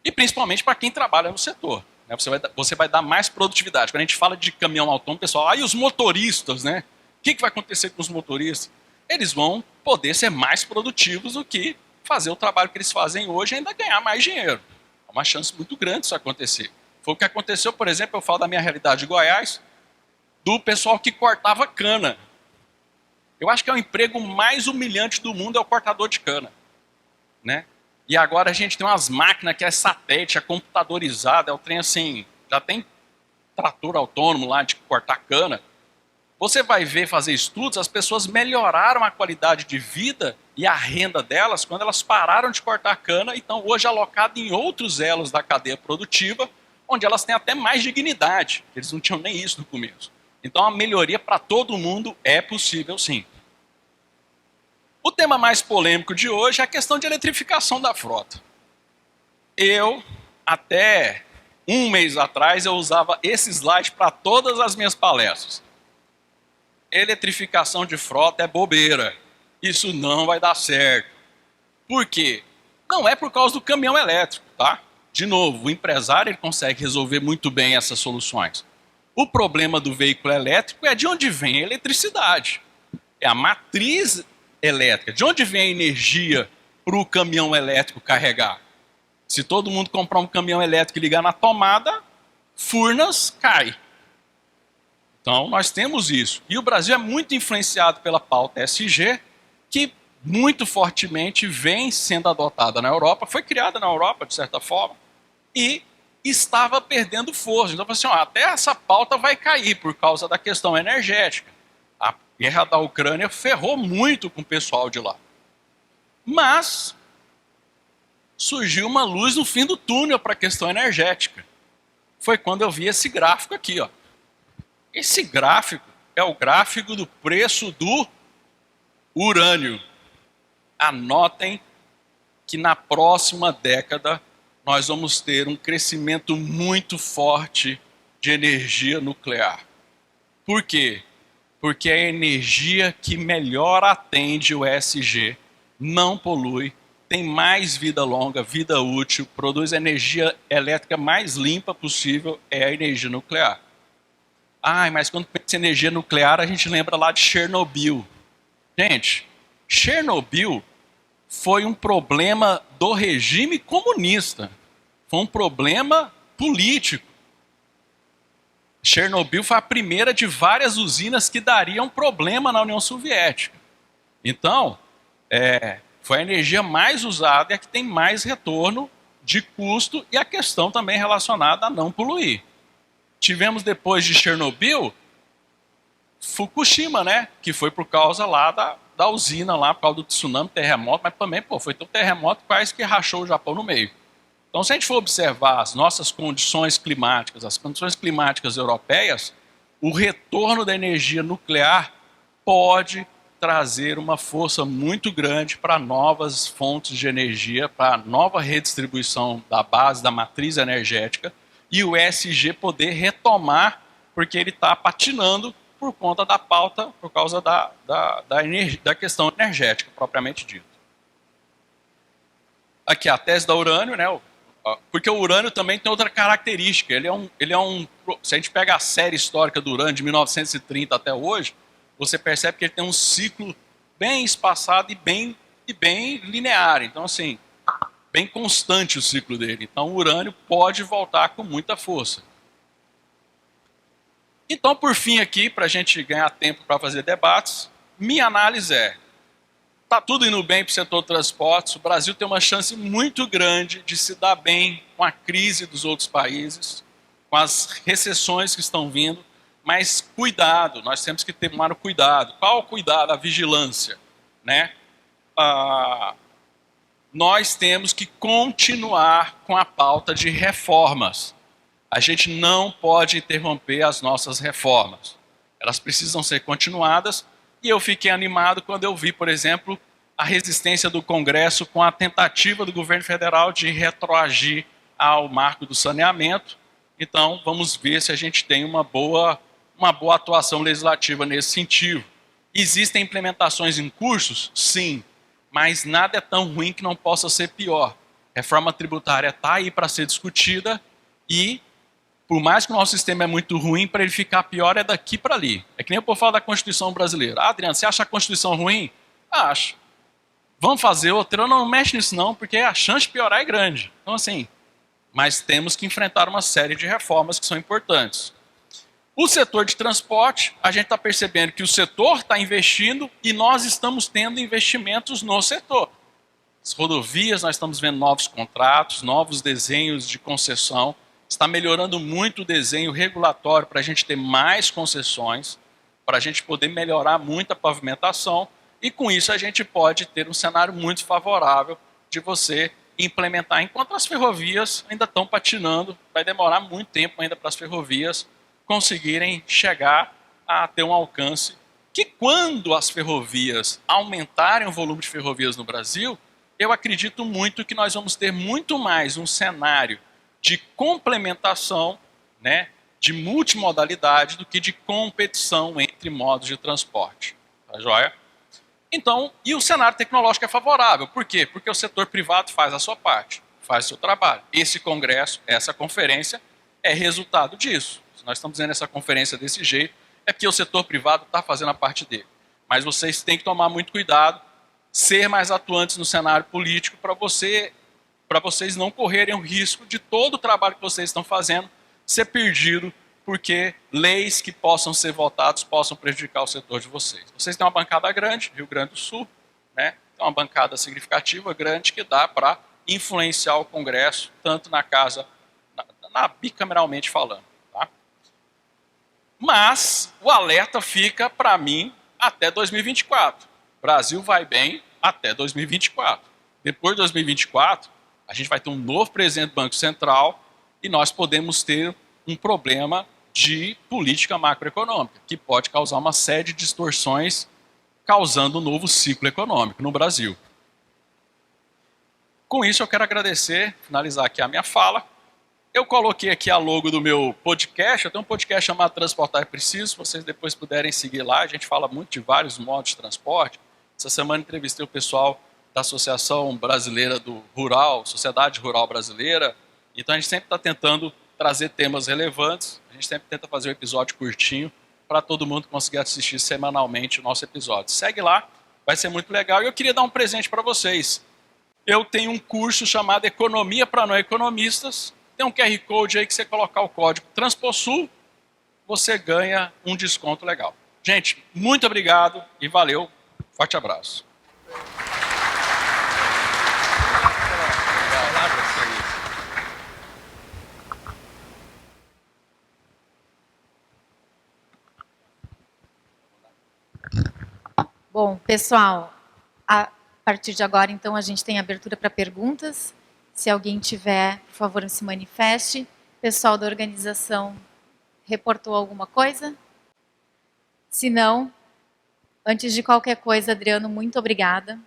E principalmente para quem trabalha no setor. Né? Você vai dar mais produtividade. Quando a gente fala de caminhão autônomo, pessoal, e os motoristas, né? O que vai acontecer com os motoristas? Eles vão poder ser mais produtivos do que fazer o trabalho que eles fazem hoje e ainda ganhar mais dinheiro. É uma chance muito grande disso acontecer. Foi o que aconteceu, por exemplo, eu falo da minha realidade de Goiás, do pessoal que cortava cana. Eu acho que é o emprego mais humilhante do mundo, é o cortador de cana. Né? E agora a gente tem umas máquinas que é satélite, é computadorizada, é o trem assim, já tem trator autônomo lá de cortar cana. Você vai ver, fazer estudos, as pessoas melhoraram a qualidade de vida e a renda delas quando elas pararam de cortar cana e estão hoje alocadas em outros elos da cadeia produtiva, onde elas têm até mais dignidade. Eles não tinham nem isso no começo. Então a melhoria para todo mundo é possível sim. O tema mais polêmico de hoje é a questão de eletrificação da frota. Eu, até um mês atrás, eu usava esse slide para todas as minhas palestras. Eletrificação de frota é bobeira. Isso não vai dar certo. Por quê? Não é por causa do caminhão elétrico, tá? De novo, o empresário ele consegue resolver muito bem essas soluções. O problema do veículo elétrico é de onde vem a eletricidade. É a matriz elétrica. De onde vem a energia para o caminhão elétrico carregar? Se todo mundo comprar um caminhão elétrico e ligar na tomada, Furnas cai. Então, nós temos isso. E o Brasil é muito influenciado pela pauta ESG, que muito fortemente vem sendo adotada na Europa, foi criada na Europa, de certa forma, e estava perdendo força. Então, assim, até essa pauta vai cair por causa da questão energética. A guerra da Ucrânia ferrou muito com o pessoal de lá. Mas surgiu uma luz no fim do túnel para a questão energética. Foi quando eu vi esse gráfico aqui, ó. Esse gráfico é o gráfico do preço do urânio. Anotem que na próxima década nós vamos ter um crescimento muito forte de energia nuclear. Por quê? Porque é a energia que melhor atende o ESG, não polui, tem mais vida longa, vida útil, produz a energia elétrica mais limpa possível, é a energia nuclear. Mas quando pensa em energia nuclear, a gente lembra lá de Chernobyl. Gente, Chernobyl foi um problema do regime comunista. Foi um problema político. Chernobyl foi a primeira de várias usinas que dariam problema na União Soviética. Então, foi a energia mais usada e a que tem mais retorno de custo e a questão também relacionada a não poluir. Tivemos depois de Chernobyl, Fukushima, né? Que foi por causa lá da usina, lá, por causa do tsunami, terremoto, mas também foi tão terremoto quase que rachou o Japão no meio. Então, se a gente for observar as nossas condições climáticas, as condições climáticas europeias, o retorno da energia nuclear pode trazer uma força muito grande para novas fontes de energia, para nova redistribuição da base, da matriz energética, e o ESG poder retomar, porque ele está patinando por conta da pauta, por causa da questão energética, propriamente dito. Aqui a tese da urânio, né? Porque o urânio também tem outra característica. Se a gente pega a série histórica do urânio de 1930 até hoje, você percebe que ele tem um ciclo bem espaçado e bem linear. Então, assim, bem constante o ciclo dele. Então, o urânio pode voltar com muita força. Então, por fim aqui, para a gente ganhar tempo para fazer debates, minha análise está tudo indo bem para o setor de transportes, o Brasil tem uma chance muito grande de se dar bem com a crise dos outros países, com as recessões que estão vindo, mas cuidado, nós temos que tomar o cuidado. Qual o cuidado? A vigilância, né? Nós temos que continuar com a pauta de reformas. A gente não pode interromper as nossas reformas. Elas precisam ser continuadas. E eu fiquei animado quando eu vi, por exemplo, a resistência do Congresso com a tentativa do governo federal de retroagir ao marco do saneamento. Então, vamos ver se a gente tem uma boa atuação legislativa nesse sentido. Existem implementações em cursos? Sim, mas nada é tão ruim que não possa ser pior. Reforma tributária está aí para ser discutida e, por mais que o nosso sistema é muito ruim, para ele ficar pior é daqui para ali. É que nem eu posso falar da Constituição brasileira. Adriano, você acha a Constituição ruim? Acho. Vamos fazer outra? Eu não mexo nisso não, porque a chance de piorar é grande. Então, assim, mas temos que enfrentar uma série de reformas que são importantes. O setor de transporte, a gente está percebendo que o setor está investindo e nós estamos tendo investimentos no setor. As rodovias, nós estamos vendo novos contratos, novos desenhos de concessão. Está melhorando muito o desenho regulatório para a gente ter mais concessões, para a gente poder melhorar muito a pavimentação e com isso a gente pode ter um cenário muito favorável de você implementar, enquanto as ferrovias ainda estão patinando, vai demorar muito tempo ainda para as ferrovias conseguirem chegar a ter um alcance que quando as ferrovias aumentarem o volume de ferrovias no Brasil, eu acredito muito que nós vamos ter muito mais um cenário de complementação, né, de multimodalidade do que de competição entre modos de transporte. Tá joia? Então, e o cenário tecnológico é favorável. Por quê? Porque o setor privado faz a sua parte, faz o seu trabalho. Esse congresso, essa conferência, é resultado disso. Se nós estamos fazendo essa conferência desse jeito, é porque o setor privado está fazendo a parte dele. Mas vocês têm que tomar muito cuidado, ser mais atuantes no cenário político para vocês não correrem o risco de todo o trabalho que vocês estão fazendo ser perdido porque leis que possam ser votadas possam prejudicar o setor de vocês. Vocês têm uma bancada grande, Rio Grande do Sul, né? Tem uma bancada significativa, grande, que dá para influenciar o Congresso, tanto na casa, bicameralmente falando. Tá? Mas o alerta fica, para mim, até 2024. O Brasil vai bem até 2024. Depois de 2024, a gente vai ter um novo presidente do Banco Central e nós podemos ter um problema de política macroeconômica, que pode causar uma série de distorções, causando um novo ciclo econômico no Brasil. Com isso, eu quero agradecer, finalizar aqui a minha fala. Eu coloquei aqui a logo do meu podcast. Eu tenho um podcast chamado Transportar é Preciso. Se vocês depois puderem seguir lá, a gente fala muito de vários modos de transporte. Essa semana entrevistei o pessoal da Associação Brasileira do Rural, Sociedade Rural Brasileira. Então a gente sempre está tentando trazer temas relevantes. A gente sempre tenta fazer um episódio curtinho para todo mundo conseguir assistir semanalmente o nosso episódio. Segue lá, vai ser muito legal. E eu queria dar um presente para vocês. Eu tenho um curso chamado Economia para Não Economistas. Tem um QR Code aí que você colocar o código TRANSPOSUL, você ganha um desconto legal. Gente, muito obrigado e valeu. Forte abraço. Bom, pessoal, a partir de agora, então, a gente tem abertura para perguntas. Se alguém tiver, por favor, se manifeste. O pessoal da organização reportou alguma coisa? Se não, antes de qualquer coisa, Adriano, muito obrigada.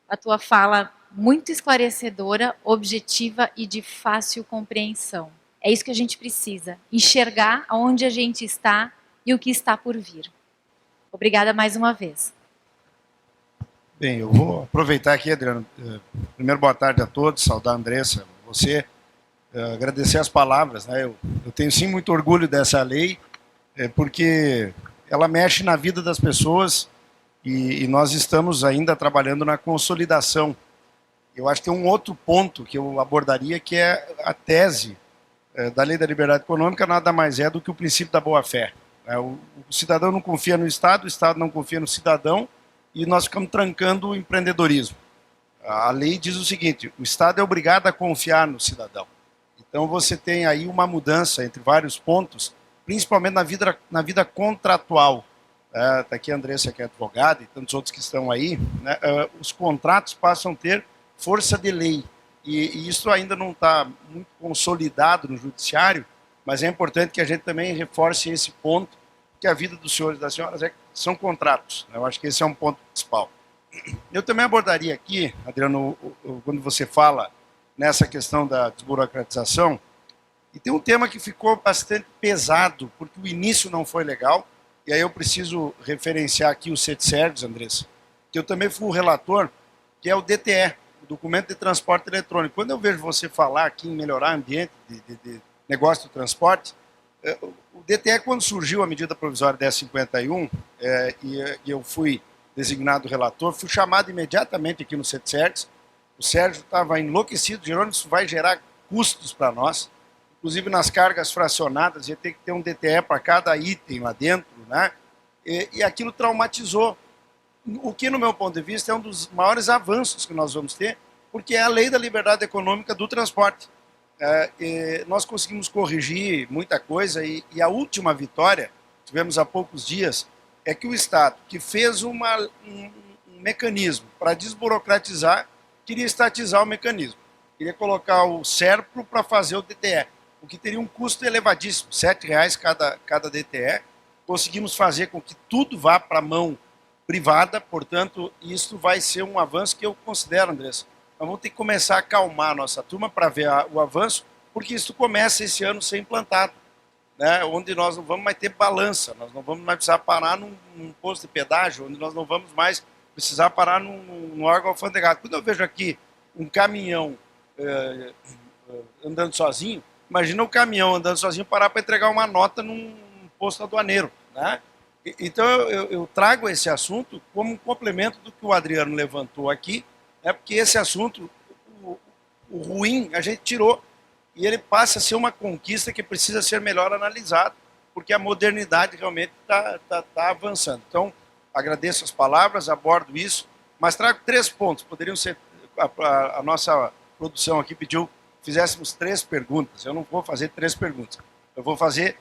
A tua fala muito esclarecedora, objetiva e de fácil compreensão. É isso que a gente precisa, enxergar aonde a gente está e o que está por vir. Obrigada mais uma vez. Bem, eu vou aproveitar aqui, Adriano. Primeiro, boa tarde a todos, saudar a Andressa, você, agradecer as palavras. Né? Eu tenho sim muito orgulho dessa lei, porque ela mexe na vida das pessoas e nós estamos ainda trabalhando na consolidação. Eu acho que tem um outro ponto que eu abordaria, que é a tese da Lei da Liberdade Econômica, nada mais é do que o princípio da boa-fé. O cidadão não confia no Estado, o Estado não confia no cidadão, e nós ficamos trancando o empreendedorismo. A lei diz o seguinte: o Estado é obrigado a confiar no cidadão. Então você tem aí uma mudança entre vários pontos, principalmente na vida contratual. Está aqui a Andressa, que é advogada, e tantos outros que estão aí. Né? Os contratos passam a ter força de lei. E isso ainda não está muito consolidado no judiciário, mas é importante que a gente também reforce esse ponto, que a vida dos senhores e das senhoras são contratos. Eu acho que esse é um ponto principal. Eu também abordaria aqui, Adriano, quando você fala nessa questão da desburocratização, e tem um tema que ficou bastante pesado, porque o início não foi legal, e aí eu preciso referenciar aqui o CETSERVES, Andressa, que eu também fui o relator, que é o DTE, o Documento de Transporte Eletrônico. Quando eu vejo você falar aqui em melhorar o ambiente de negócio do transporte, o DTE, quando surgiu a medida provisória 1051, e eu fui designado relator, fui chamado imediatamente aqui no CETSERVES. O Sérgio estava enlouquecido, Jerônimo, isso vai gerar custos para nós, inclusive nas cargas fracionadas, ia ter que ter um DTE para cada item lá dentro, né? E aquilo traumatizou. O que, no meu ponto de vista, é um dos maiores avanços que nós vamos ter, porque é a lei da liberdade econômica do transporte. Nós conseguimos corrigir muita coisa e a última vitória, tivemos há poucos dias, é que o Estado, que fez um mecanismo para desburocratizar, queria estatizar o mecanismo. Queria colocar o SERPRO para fazer o DTE, o que teria um custo elevadíssimo, R$ 7,00 cada DTE. Conseguimos fazer com que tudo vá para a mão privada, portanto, isso vai ser um avanço que eu considero, Andressa. Nós vamos ter que começar a acalmar a nossa turma para ver o avanço, porque isso começa esse ano a ser implantado, né? Onde nós não vamos mais ter balança, nós não vamos mais precisar parar num posto de pedágio, onde nós não vamos mais precisar parar num órgão alfandegado. Quando eu vejo aqui um caminhão andando sozinho, imagina o caminhão andando sozinho parar para entregar uma nota num posto aduaneiro, né? Então eu trago esse assunto como um complemento do que o Adriano levantou aqui, porque esse assunto, o ruim, a gente tirou, e ele passa a ser uma conquista que precisa ser melhor analisado, porque a modernidade realmente está avançando. Então, agradeço as palavras, abordo isso, mas trago 3 pontos. Poderiam ser, a nossa produção aqui pediu que fizéssemos 3 perguntas. Eu não vou fazer 3 perguntas, eu vou fazer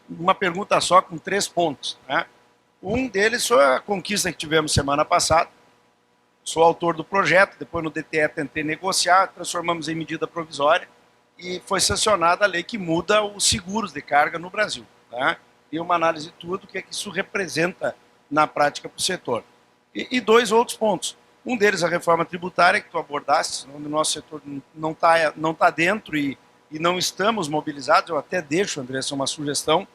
uma pergunta só com 3 pontos, né? Um deles foi a conquista que tivemos semana passada. Sou autor do projeto, depois no DTE tentei negociar, transformamos em medida provisória e foi sancionada a lei que muda os seguros de carga no Brasil, né? E uma análise de tudo, o que é que isso representa na prática para o setor. E 2 outros pontos. Um deles, a reforma tributária, que tu abordaste, onde o nosso setor não tá dentro e não estamos mobilizados. Eu até deixo, Andressa, uma sugestão,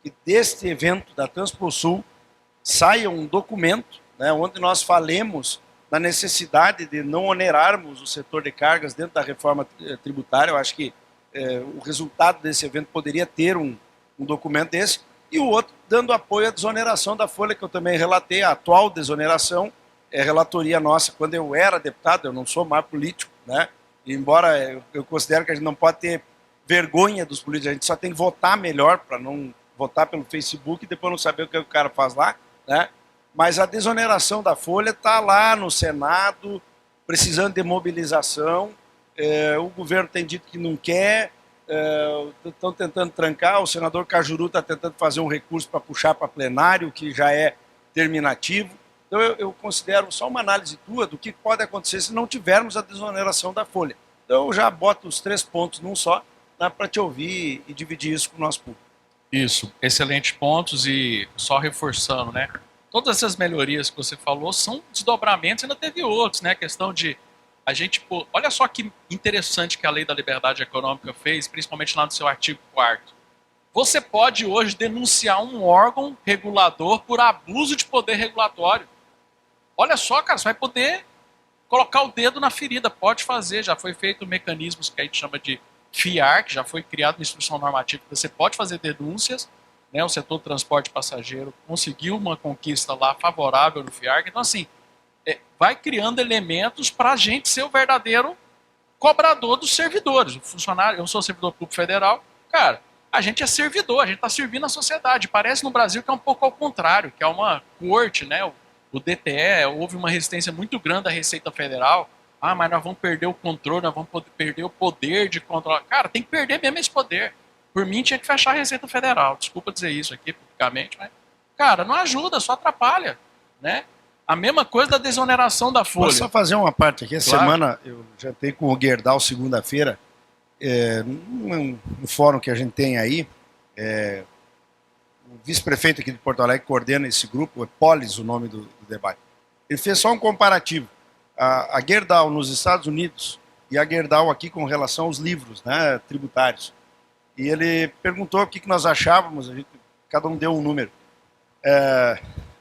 que deste evento da Transposul saia um documento, né, onde nós falemos da necessidade de não onerarmos o setor de cargas dentro da reforma tributária. Eu acho que o resultado desse evento poderia ter um documento desse, e o outro dando apoio à desoneração da folha, que eu também relatei. A atual desoneração é relatoria nossa. Quando eu era deputado, eu não sou mais político, né? E embora eu considero que a gente não pode ter vergonha dos políticos, a gente só tem que votar melhor, para não votar pelo Facebook e depois não saber o que o cara faz lá, né? Mas a desoneração da folha está lá no Senado, precisando de mobilização. O governo tem dito que não quer, estão tentando trancar. O senador Cajuru está tentando fazer um recurso para puxar para plenário, que já é terminativo. Então eu considero só uma análise tua do que pode acontecer se não tivermos a desoneração da folha. Então eu já boto os 3 pontos num só, para te ouvir e dividir isso com o nosso público. Isso, excelentes pontos, e só reforçando, né? Todas essas melhorias que você falou são desdobramentos, ainda teve outros, né? A questão de a gente, olha só que interessante que a Lei da Liberdade Econômica fez, principalmente lá no seu artigo 4º. Você pode hoje denunciar um órgão regulador por abuso de poder regulatório. Olha só, cara, você vai poder colocar o dedo na ferida, pode fazer, já foi feito mecanismos que a gente chama de FIAR, que já foi criado uma instrução normativa, que você pode fazer denúncias, né? O setor do transporte passageiro conseguiu uma conquista lá favorável no FIAR. Então, assim, vai criando elementos para a gente ser o verdadeiro cobrador dos servidores. O funcionário, eu sou servidor público federal, cara, a gente é servidor, a gente está servindo a sociedade. Parece no Brasil que é um pouco ao contrário, que é uma corte, né? O DTE, houve uma resistência muito grande da Receita Federal. Ah, mas nós vamos perder o controle, nós vamos perder o poder de controlar. Cara, tem que perder mesmo esse poder. Por mim, tinha que fechar a Receita Federal. Desculpa dizer isso aqui publicamente, mas, cara, não ajuda, só atrapalha, né? A mesma coisa da desoneração da folha. Posso só fazer uma parte aqui? Essa Claro. semana eu jantei com o Gerdau segunda-feira, num fórum que a gente tem aí. O vice-prefeito aqui de Porto Alegre coordena esse grupo, é Polis o nome do debate. Ele fez só um comparativo. A Gerdau nos Estados Unidos e a Gerdau aqui com relação aos livros, né, tributários. E ele perguntou o que nós achávamos, cada um deu um número.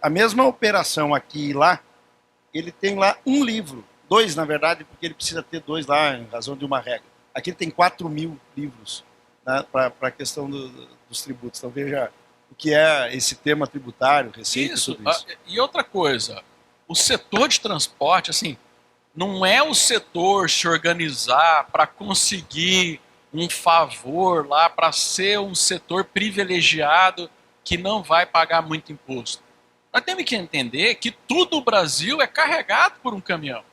A mesma operação aqui e lá, ele tem lá um livro, 2 na verdade, porque ele precisa ter 2 lá em razão de uma regra. Aqui ele tem 4.000 livros, né, para a questão dos tributos. Então veja o que é esse tema tributário, receita e tudo isso. E outra coisa, o setor de transporte, assim, não é o setor se organizar para conseguir um favor lá, para ser um setor privilegiado que não vai pagar muito imposto. Nós temos que entender que tudo no Brasil é carregado por um caminhão.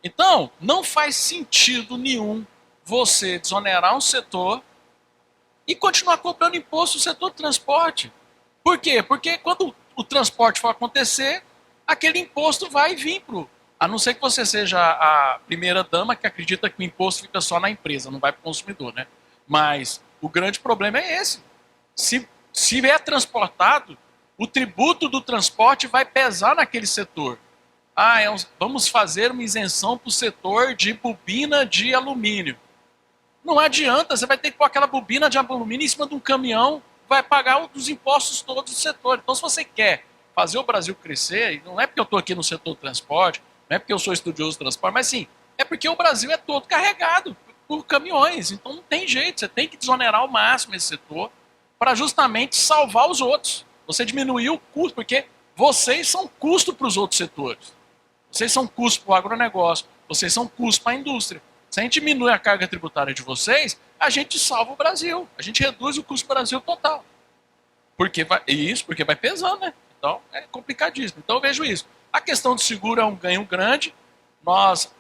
Então, não faz sentido nenhum você desonerar um setor e continuar cobrando imposto no setor do transporte. Por quê? Porque quando o transporte for acontecer, aquele imposto vai vir a não ser que você seja a primeira dama que acredita que o imposto fica só na empresa, não vai para o consumidor, né? Mas o grande problema é esse. Se é transportado, o tributo do transporte vai pesar naquele setor. Vamos fazer uma isenção para o setor de bobina de alumínio. Não adianta, você vai ter que pôr aquela bobina de alumínio em cima de um caminhão, vai pagar os impostos todos do setor. Então, se você quer fazer o Brasil crescer, e não é porque eu estou aqui no setor do transporte, não é porque eu sou estudioso do transporte, mas sim, é porque o Brasil é todo carregado por caminhões. Então, não tem jeito, você tem que desonerar ao máximo esse setor para justamente salvar os outros. Você diminuir o custo, porque vocês são custo para os outros setores. Vocês são custo para o agronegócio, vocês são custo para a indústria. Se a gente diminui a carga tributária de vocês, a gente salva o Brasil. A gente reduz o custo do Brasil total. Porque vai pesando, né? Então, é complicadíssimo. Então, eu vejo isso. A questão do seguro é um ganho grande.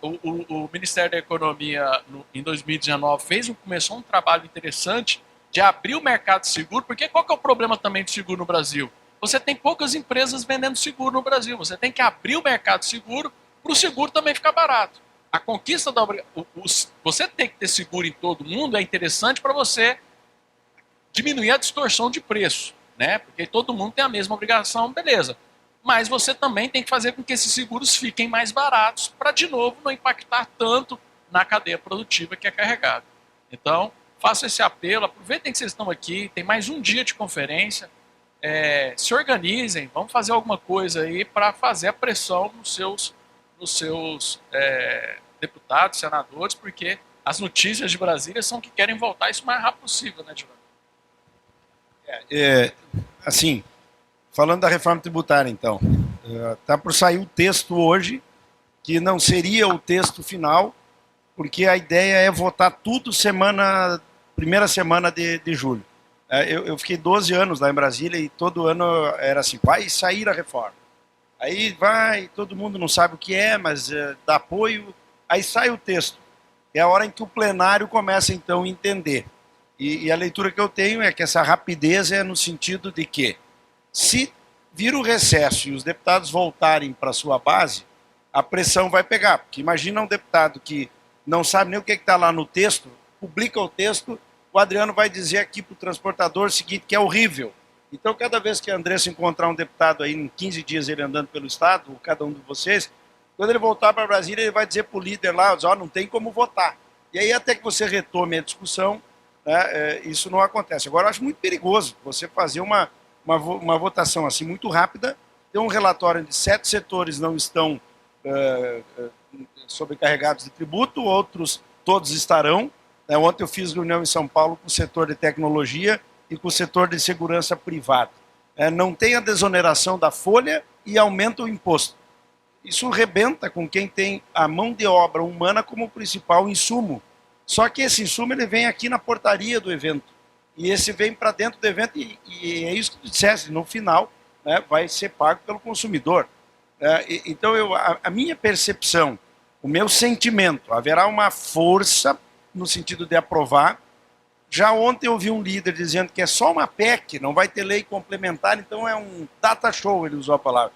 O Ministério da Economia, em 2019, começou um trabalho interessante de abrir o mercado de seguro, porque qual que é o problema também de seguro no Brasil? Você tem poucas empresas vendendo seguro no Brasil. Você tem que abrir o mercado de seguro para o seguro também ficar barato. A conquista você ter que ter seguro em todo mundo é interessante para você diminuir a distorção de preço, né? Porque todo mundo tem a mesma obrigação, beleza. mas você também tem que fazer com que esses seguros fiquem mais baratos para, de novo, não impactar tanto na cadeia produtiva que é carregada. Então, faço esse apelo, aproveitem que vocês estão aqui, tem mais um dia de conferência, se organizem, vamos fazer alguma coisa aí para fazer a pressão nos seus deputados, senadores, porque as notícias de Brasília são que querem voltar isso o mais rápido possível, né, Divan? Assim, falando da reforma tributária, então, está por sair o texto hoje, que não seria o texto final, porque a ideia é votar tudo primeira semana de julho. Eu fiquei 12 anos lá em Brasília e todo ano era assim, vai sair a reforma. Aí vai, todo mundo não sabe o que é, mas dá apoio, aí sai o texto. É a hora em que o plenário começa, então, a entender. E a leitura que eu tenho é que essa rapidez é no sentido de que, se vir o recesso e os deputados voltarem para a sua base, a pressão vai pegar. Porque imagina um deputado que não sabe nem o que está lá no texto, publica o texto, o Adriano vai dizer aqui para o transportador o seguinte, que é horrível. Então, cada vez que a Andressa encontrar um deputado aí, em 15 dias ele andando pelo Estado, ou cada um de vocês, quando ele voltar para Brasília, ele vai dizer para o líder lá, não tem como votar. E aí, até que você retome a discussão, né, isso não acontece. Agora, eu acho muito perigoso você fazer uma votação assim muito rápida, ter um relatório onde 7 setores não estão sobrecarregados de tributo, outros todos estarão. Ontem eu fiz reunião em São Paulo com o setor de tecnologia e com o setor de segurança privada. Não tem a desoneração da folha e aumenta o imposto. Isso rebenta com quem tem a mão de obra humana como principal insumo. Só que esse insumo ele vem aqui na portaria do evento. E esse vem para dentro do evento e é isso que tu disseste, no final, né, vai ser pago pelo consumidor. Então, a minha percepção, o meu sentimento, haverá uma força no sentido de aprovar. Já ontem eu vi um líder dizendo que é só uma PEC, não vai ter lei complementar, então é um data show, ele usou a palavra.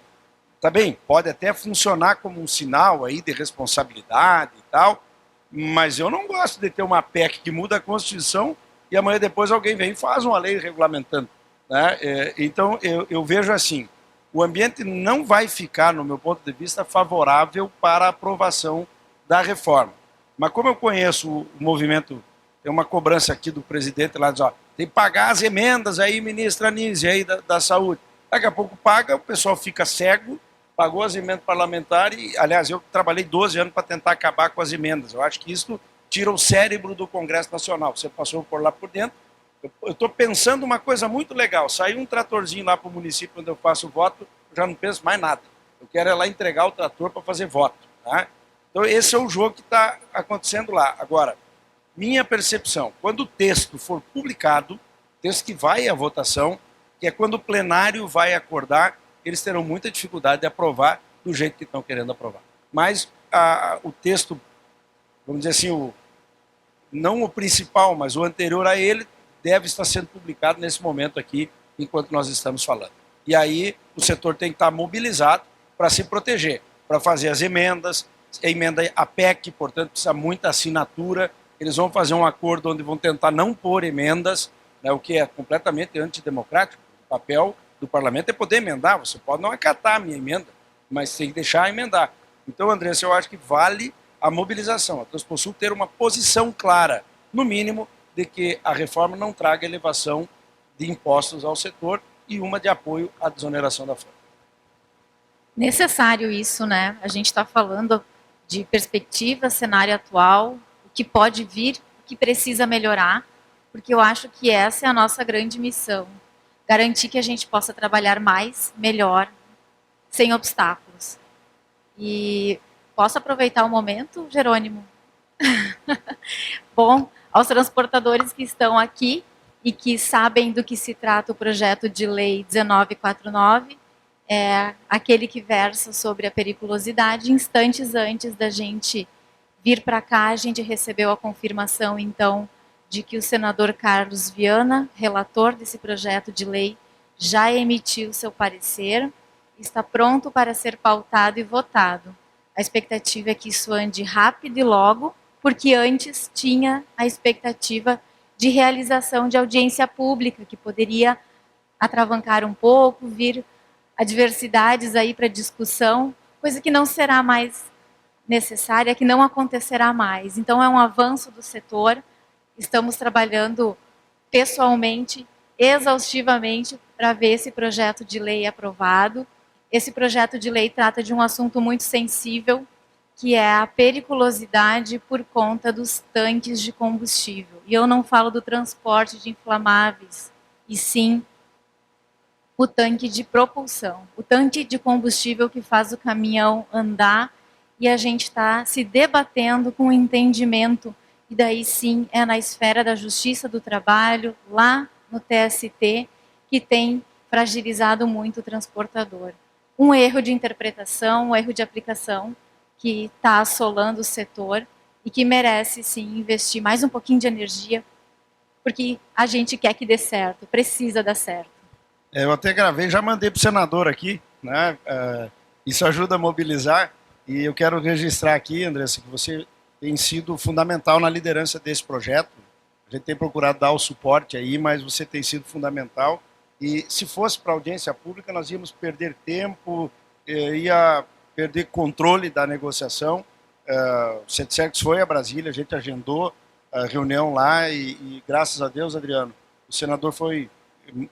Tá bem, pode até funcionar como um sinal aí de responsabilidade e tal, mas eu não gosto de ter uma PEC que muda a Constituição e amanhã depois alguém vem e faz uma lei regulamentando. Né? Então eu vejo assim, o ambiente não vai ficar, no meu ponto de vista, favorável para a aprovação da reforma. Mas como eu conheço o movimento, tem uma cobrança aqui do presidente lá, diz, tem que pagar as emendas aí, ministra Anísia, aí da saúde. Daqui a pouco paga, o pessoal fica cego, pagou as emendas parlamentares, aliás, eu trabalhei 12 anos para tentar acabar com as emendas. Eu acho que isso tira o cérebro do Congresso Nacional. Você passou por lá por dentro. Eu estou pensando uma coisa muito legal. Saiu um tratorzinho lá para o município onde eu faço voto, eu já não penso mais nada. Eu quero é lá entregar o trator para fazer voto. Tá? Então esse é o jogo que está acontecendo lá. Agora, minha percepção, quando o texto for publicado, texto que vai à votação, que é quando o plenário vai acordar, eles terão muita dificuldade de aprovar do jeito que estão querendo aprovar. Mas o texto, vamos dizer assim, não o principal, mas o anterior a ele, deve estar sendo publicado nesse momento aqui, enquanto nós estamos falando. E aí o setor tem que estar mobilizado para se proteger, para fazer as emendas, a emenda a PEC, portanto precisa muita assinatura, eles vão fazer um acordo onde vão tentar não pôr emendas, né, o que é completamente antidemocrático. O papel do parlamento é poder emendar, você pode não acatar a minha emenda, mas tem que deixar emendar. Então, Andressa, eu acho que vale a mobilização, a Transposul ter uma posição clara, no mínimo, de que a reforma não traga elevação de impostos ao setor e uma de apoio à desoneração da folha. Necessário isso, né? A gente está falando de perspectiva, cenário atual, o que pode vir, o que precisa melhorar, porque eu acho que essa é a nossa grande missão. Garantir que a gente possa trabalhar mais, melhor, sem obstáculos. E posso aproveitar o momento, Jerônimo? Bom, aos transportadores que estão aqui e que sabem do que se trata o projeto de lei 1949, é aquele que versa sobre a periculosidade. Instantes antes da gente vir para cá, a gente recebeu a confirmação, então, de que o senador Carlos Viana, relator desse projeto de lei, já emitiu seu parecer, está pronto para ser pautado e votado. A expectativa é que isso ande rápido e logo, porque antes tinha a expectativa de realização de audiência pública, que poderia atravancar um pouco, vir adversidades aí para discussão, coisa que não será mais necessária, que não acontecerá mais. Então é um avanço do setor. Estamos trabalhando pessoalmente, exaustivamente, para ver esse projeto de lei aprovado. Esse projeto de lei trata de um assunto muito sensível, que é a periculosidade por conta dos tanques de combustível. E eu não falo do transporte de inflamáveis, e sim o tanque de propulsão, o tanque de combustível que faz o caminhão andar, e a gente está se debatendo com o entendimento, e daí sim é na esfera da Justiça do Trabalho, lá no TST, que tem fragilizado muito o transportador. Um erro de interpretação, um erro de aplicação, que está assolando o setor e que merece sim investir mais um pouquinho de energia, porque a gente quer que dê certo, precisa dar certo. Eu até gravei, já mandei para o senador aqui, né? Isso ajuda a mobilizar, e eu quero registrar aqui, Andressa, que você tem sido fundamental na liderança desse projeto. A gente tem procurado dar o suporte aí, mas você tem sido fundamental. E se fosse para audiência pública, nós íamos perder tempo, ia perder controle da negociação. O CETSEX foi a Brasília, a gente agendou a reunião lá e graças a Deus, Adriano, o senador foi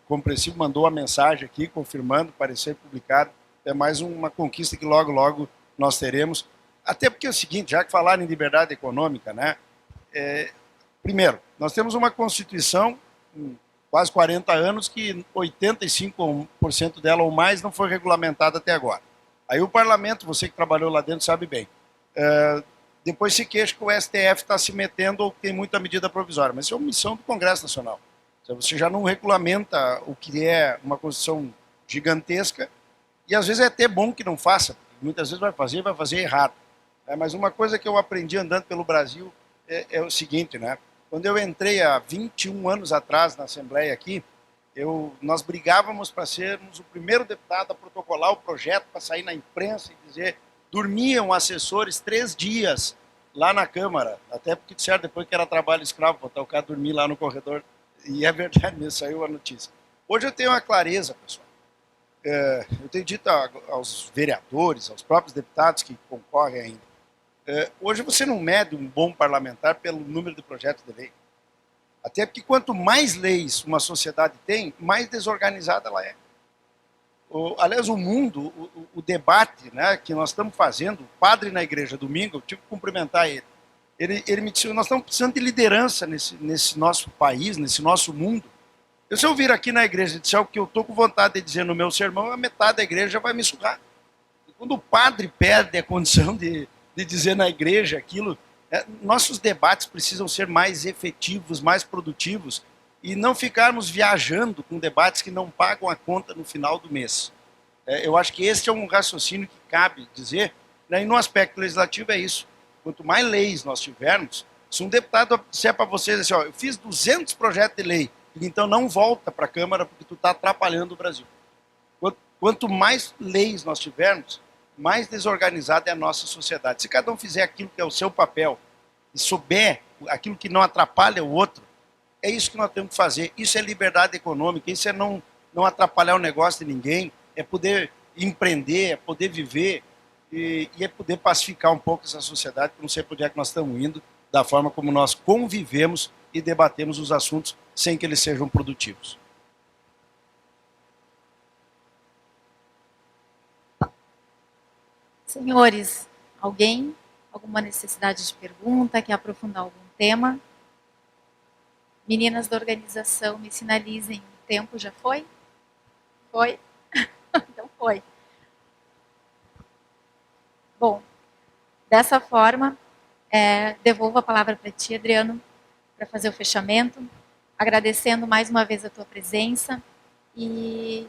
compreensivo, mandou a mensagem aqui, confirmando, parecer publicado. É mais uma conquista que logo, logo nós teremos. Até porque é o seguinte, já que falaram em liberdade econômica, né? Primeiro, nós temos uma Constituição, quase 40 anos, que 85% dela ou mais não foi regulamentada até agora. Aí o parlamento, você que trabalhou lá dentro sabe bem, depois se queixa que o STF está se metendo ou tem muita medida provisória, mas isso é uma missão do Congresso Nacional. Você já não regulamenta o que é uma Constituição gigantesca, e às vezes é até bom que não faça, muitas vezes vai fazer errado. Mas uma coisa que eu aprendi andando pelo Brasil é o seguinte, né? Quando eu entrei há 21 anos atrás na Assembleia aqui, nós brigávamos para sermos o primeiro deputado a protocolar o projeto, para sair na imprensa e dizer, dormiam assessores 3 dias lá na Câmara, até porque disseram depois que era trabalho escravo, botar o cara dormir lá no corredor. E é verdade mesmo, saiu a notícia. Hoje eu tenho uma clareza, pessoal. Eu tenho dito aos vereadores, aos próprios deputados que concorrem ainda, hoje você não mede um bom parlamentar pelo número de projetos de lei. Até porque quanto mais leis uma sociedade tem, mais desorganizada ela é. Aliás, o mundo, o debate, né, que nós estamos fazendo, o padre na igreja domingo, eu tive que cumprimentar ele. Ele me disse, nós estamos precisando de liderança nesse nosso país, nesse nosso mundo. Se eu vir aqui na igreja e disser o que eu estou com vontade de dizer no meu sermão, a metade da igreja vai me surrar. E quando o padre perde a condição de dizer na igreja aquilo, nossos debates precisam ser mais efetivos, mais produtivos, e não ficarmos viajando com debates que não pagam a conta no final do mês. Eu acho que esse é um raciocínio que cabe dizer, né, e no aspecto legislativo é isso. Quanto mais leis nós tivermos, se um deputado disser para vocês assim, ó, eu fiz 200 projetos de lei, então não volta para a Câmara porque tu está atrapalhando o Brasil. Quanto mais leis nós tivermos, mais desorganizada é a nossa sociedade. Se cada um fizer aquilo que é o seu papel e souber aquilo que não atrapalha o outro, é isso que nós temos que fazer. Isso é liberdade econômica, isso é não atrapalhar o negócio de ninguém, é poder empreender, é poder viver e é poder pacificar um pouco essa sociedade, para não sei para onde é que nós estamos indo, da forma como nós convivemos e debatemos os assuntos sem que eles sejam produtivos. Senhores, alguém? Alguma necessidade de pergunta? Quer aprofundar algum tema? Meninas da organização, me sinalizem. O tempo já foi? Foi? Então foi. Bom, dessa forma, devolvo a palavra para ti, Adriano, para fazer o fechamento, agradecendo mais uma vez a tua presença e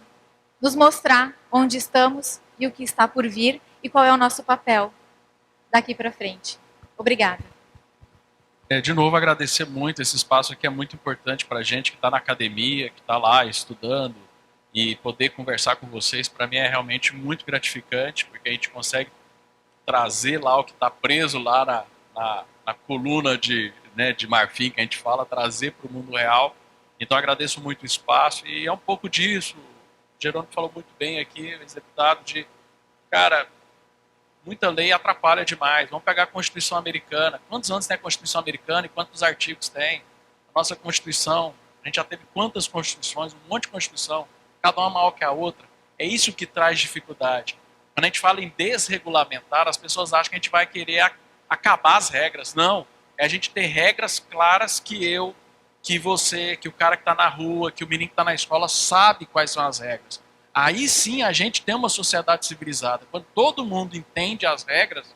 nos mostrar onde estamos e o que está por vir e qual é o nosso papel daqui para frente. Obrigada. De novo, agradecer muito. Esse espaço aqui é muito importante para a gente que está na academia, que está lá estudando, e poder conversar com vocês, para mim é realmente muito gratificante, porque a gente consegue trazer lá o que está preso lá na coluna de marfim que a gente fala, trazer para o mundo real. Então agradeço muito o espaço, e é um pouco disso, Jerônimo falou muito bem aqui, ex-deputado, cara, muita lei atrapalha demais. Vamos pegar a Constituição Americana. Quantos anos tem a Constituição Americana e quantos artigos tem? A nossa Constituição, a gente já teve quantas Constituições, um monte de Constituição, cada uma maior que a outra. É isso que traz dificuldade. Quando a gente fala em desregulamentar, as pessoas acham que a gente vai querer acabar as regras. Não, é a gente ter regras claras que você, que o cara que está na rua, que o menino que está na escola sabe quais são as regras. Aí sim a gente tem uma sociedade civilizada. Quando todo mundo entende as regras,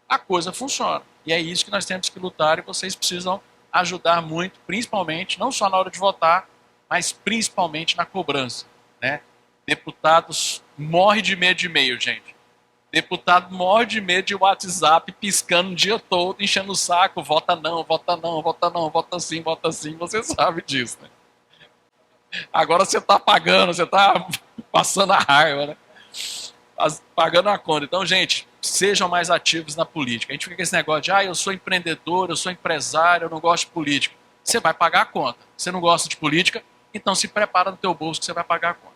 a coisa funciona. E é isso que nós temos que lutar e vocês precisam ajudar muito, principalmente, não só na hora de votar, mas principalmente na cobrança, né? Deputados morrem de medo de e-mail, gente. Deputado morre de medo de WhatsApp piscando o dia todo, enchendo o saco, vota não, vota não, vota não, vota sim, você sabe disso, né? Agora você está pagando, você está passando a raiva, né? Pagando a conta. Então, gente, sejam mais ativos na política. A gente fica com esse negócio de, eu sou empreendedor, eu sou empresário, eu não gosto de política. Você vai pagar a conta. Você não gosta de política, então se prepara no teu bolso que você vai pagar a conta.